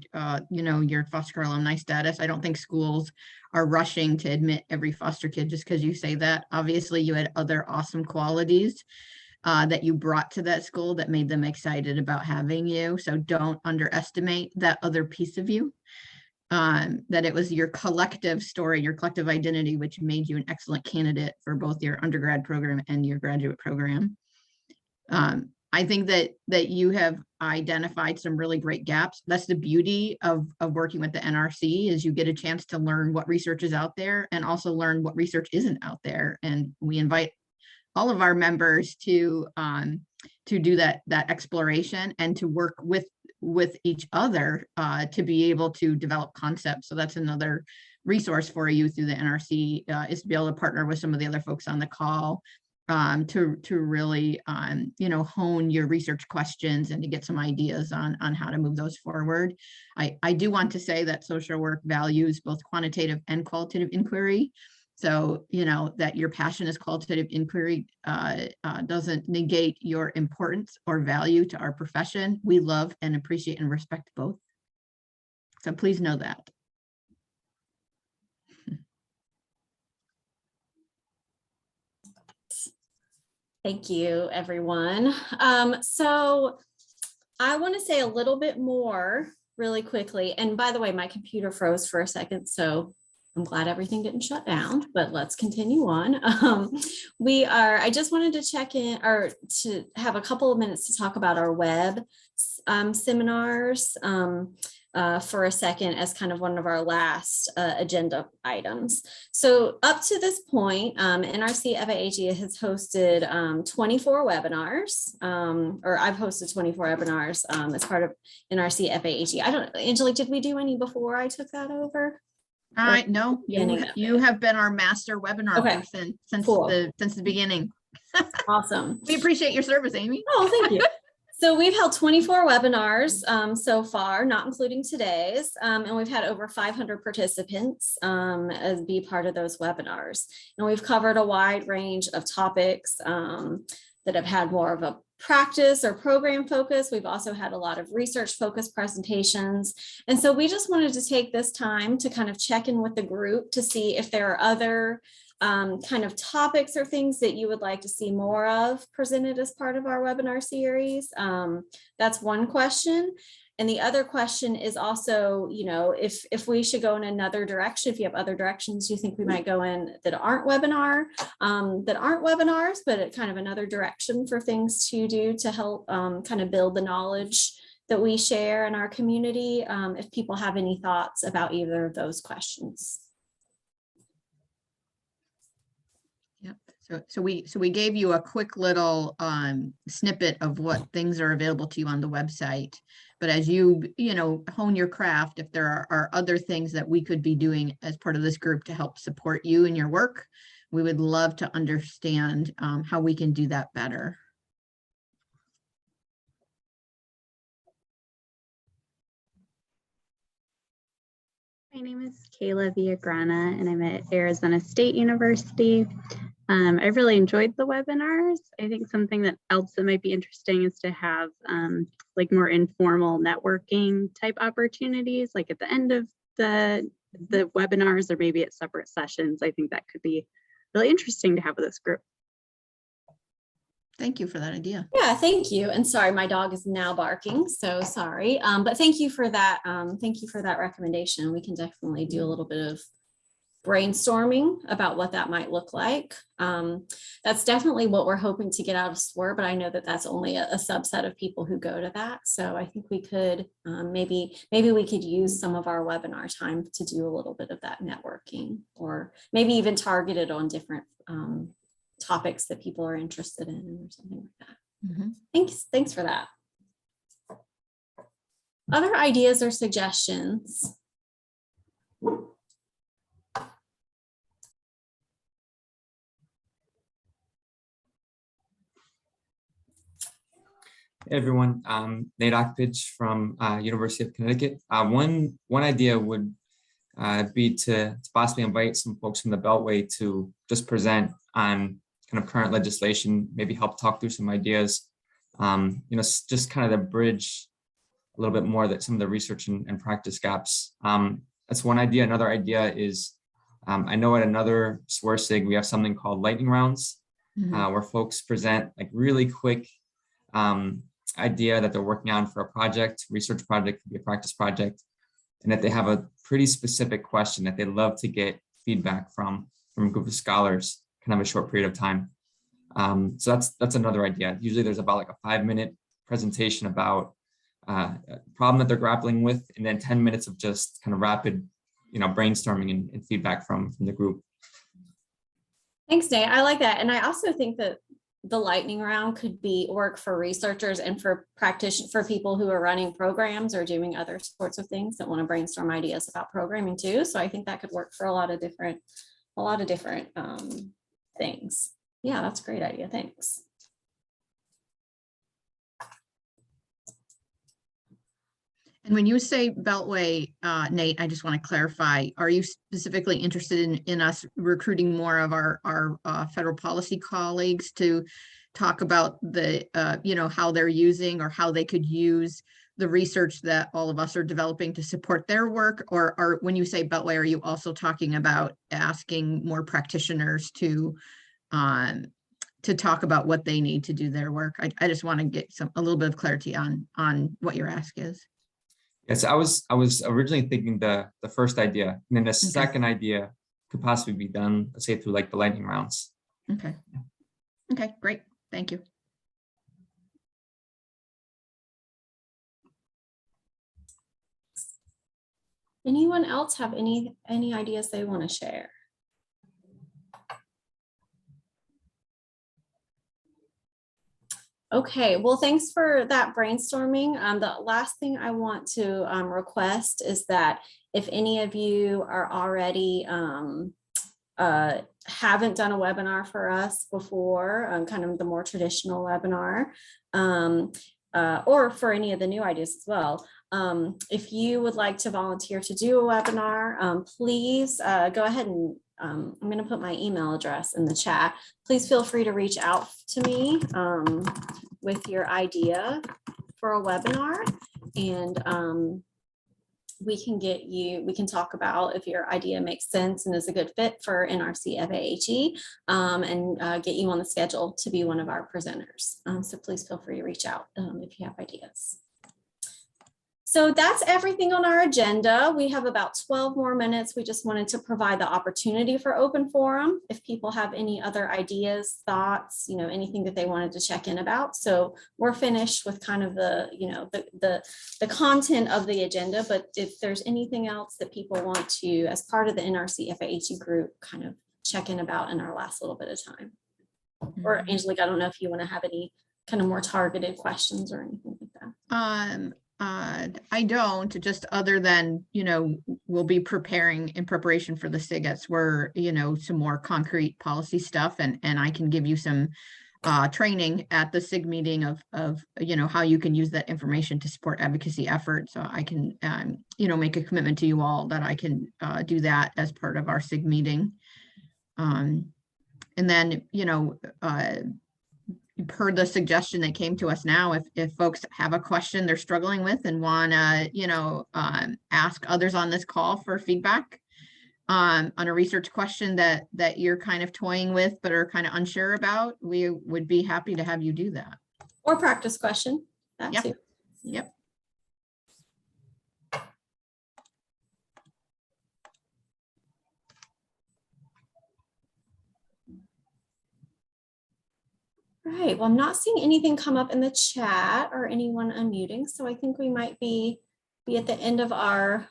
your foster care alumni status. I don't think schools are rushing to admit every foster kid just because you say that. Obviously, you had other awesome qualities that you brought to that school that made them excited about having you. So don't underestimate that other piece of you. That it was your collective story, your collective identity, which made you an excellent candidate for both your undergrad program and your graduate program. I think that you have identified some really great gaps. That's the beauty of working with the NRC, is you get a chance to learn what research is out there and also learn what research isn't out there. And we invite all of our members to do that exploration and to work with each other to be able to develop concepts. So that's another resource for you through the NRC, is to be able to partner with some of the other folks on the call to really hone your research questions and to get some ideas on how to move those forward. I do want to say that social work values both quantitative and qualitative inquiry. So, you know, that your passion is qualitative inquiry doesn't negate your importance or value to our profession. We love and appreciate and respect both. So please know that. Thank you, everyone. So I want to say a little bit more really quickly. And by the way, my computer froze for a second, so I'm glad everything didn't shut down, but let's continue on. I just wanted to check in or to have a couple of minutes to talk about our web seminars for a second as kind of one of our last agenda items. So up to this point, NRC-FAHE has hosted 24 webinars, or I've hosted 24 webinars as part of NRC-FAHE. I don't, Angelique, did we do any before I took that over? All right, no, you have been our master webinar person since the beginning. Awesome. We appreciate your service, Amy. Oh, thank you. So we've held 24 webinars so far, not including today's, and we've had over 500 participants as be part of those webinars. And we've covered a wide range of topics that have had more of a practice or program focus. We've also had a lot of research focused presentations. And so we just wanted to take this time to kind of check in with the group to see if there are other kind of topics or things that you would like to see more of presented as part of our webinar series. That's one question. And the other question is also, you know, if we should go in another direction, if you have other directions you think we might go in that aren't webinars, but at kind of another direction for things to do to help kind of build the knowledge that we share in our community, if people have any thoughts about either of those questions. So we gave you a quick little snippet of what things are available to you on the website. But as you know, hone your craft, if there are other things that we could be doing as part of this group to help support you in your work, we would love to understand how we can do that better. My name is Kayla Villagrana, and I'm at Arizona State University. I really enjoyed the webinars. I think something else that might be interesting is to have like more informal networking type opportunities, like at the end of the webinars or maybe at separate sessions. I think that could be really interesting to have with this group. Thank you for that idea. Yeah, thank you. And sorry, my dog is now barking, so sorry. But thank you for that. Thank you for that recommendation. We can definitely do a little bit of brainstorming about what that might look like. That's definitely what we're hoping to get out of SWIR, but I know that that's only a subset of people who go to that. So I think we could maybe we could use some of our webinar time to do a little bit of that networking, or maybe even target it on different topics that people are interested in or something like that. Mm-hmm. Thanks for that. Other ideas or suggestions? Hey everyone, Nate Ockpidge from University of Connecticut. One idea would be to possibly invite some folks from the Beltway to just present on kind of current legislation, maybe help talk through some ideas, you know, just kind of to bridge a little bit more that some of the research and practice gaps. That's one idea. Another idea is, I know at another SWIR SIG, we have something called lightning rounds, where folks present like really quick idea that they're working on for a project, research project, could be a practice project, and that they have a pretty specific question that they'd love to get feedback from a group of scholars, kind of a short period of time. So that's another idea. Usually there's about like a 5-minute presentation about a problem that they're grappling with, and then 10 minutes of just kind of rapid, you know, brainstorming and feedback from the group. Thanks, Nate. I like that. And I also think that the lightning round could be work for researchers and for practitioners, for people who are running programs or doing other sorts of things that want to brainstorm ideas about programming too. So I think that could work for a lot of different things. Yeah, that's a great idea. Thanks. And when you say Beltway, Nate, I just want to clarify, are you specifically interested in us recruiting more of our federal policy colleagues to talk about the, how they're using or how they could use the research that all of us are developing to support their work? Or when you say Beltway, are you also talking about asking more practitioners to talk about what they need to do their work? I just want to get a little bit of clarity on what your ask is. Yes, I was originally thinking the first idea, and then the second idea could possibly be done, let's say, through like the lightning rounds. Okay. Okay, great. Thank you. Anyone else have any ideas they want to share? Okay, well, thanks for that brainstorming. The last thing I want to request is that if any of you are already haven't done a webinar for us before, kind of the more traditional webinar, or for any of the new ideas as well, if you would like to volunteer to do a webinar, please go ahead and I'm going to put my email address in the chat. Please feel free to reach out to me with your idea for a webinar, and we can talk about if your idea makes sense and is a good fit for NRC-FAHE, and get you on the schedule to be one of our presenters. So please feel free to reach out if you have ideas. So that's everything on our agenda. We have about 12 more minutes. We just wanted to provide the opportunity for open forum if people have any other ideas, thoughts, anything that they wanted to check in about. So we're finished with kind of the, the content of the agenda, but if there's anything else that people want to, as part of the NRC-FAHE group, kind of check in about in our last little bit of time. Or Angelique, I don't know if you want to have any kind of more targeted questions or anything like that. I don't, just other than, we'll be preparing in preparation for the SIGETs where, some more concrete policy stuff, and I can give you some training at the SIG meeting of how you can use that information to support advocacy efforts. So I can, make a commitment to you all that I can do that as part of our SIG meeting. And then, per the suggestion that came to us now, if folks have a question they're struggling with and want to, ask others on this call for feedback on a research question that you're kind of toying with but are kind of unsure about, we would be happy to have you do that. Or practice question, that Yep. too. Yep. All right, well, I'm not seeing anything come up in the chat or anyone unmuting, so I think we might be at the end of our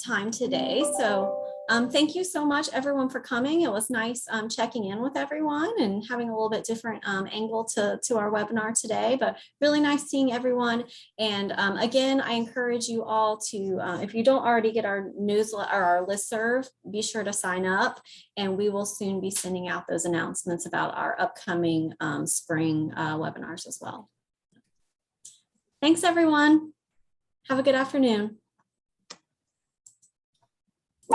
time today. So thank you so much, everyone, for coming. It was nice checking in with everyone and having a little bit different angle to our webinar today, but really nice seeing everyone. And again, I encourage you all to, if you don't already get our newsletter or our listserv, be sure to sign up, and we will soon be sending out those announcements about our upcoming spring webinars as well. Thanks, everyone. Have a good afternoon.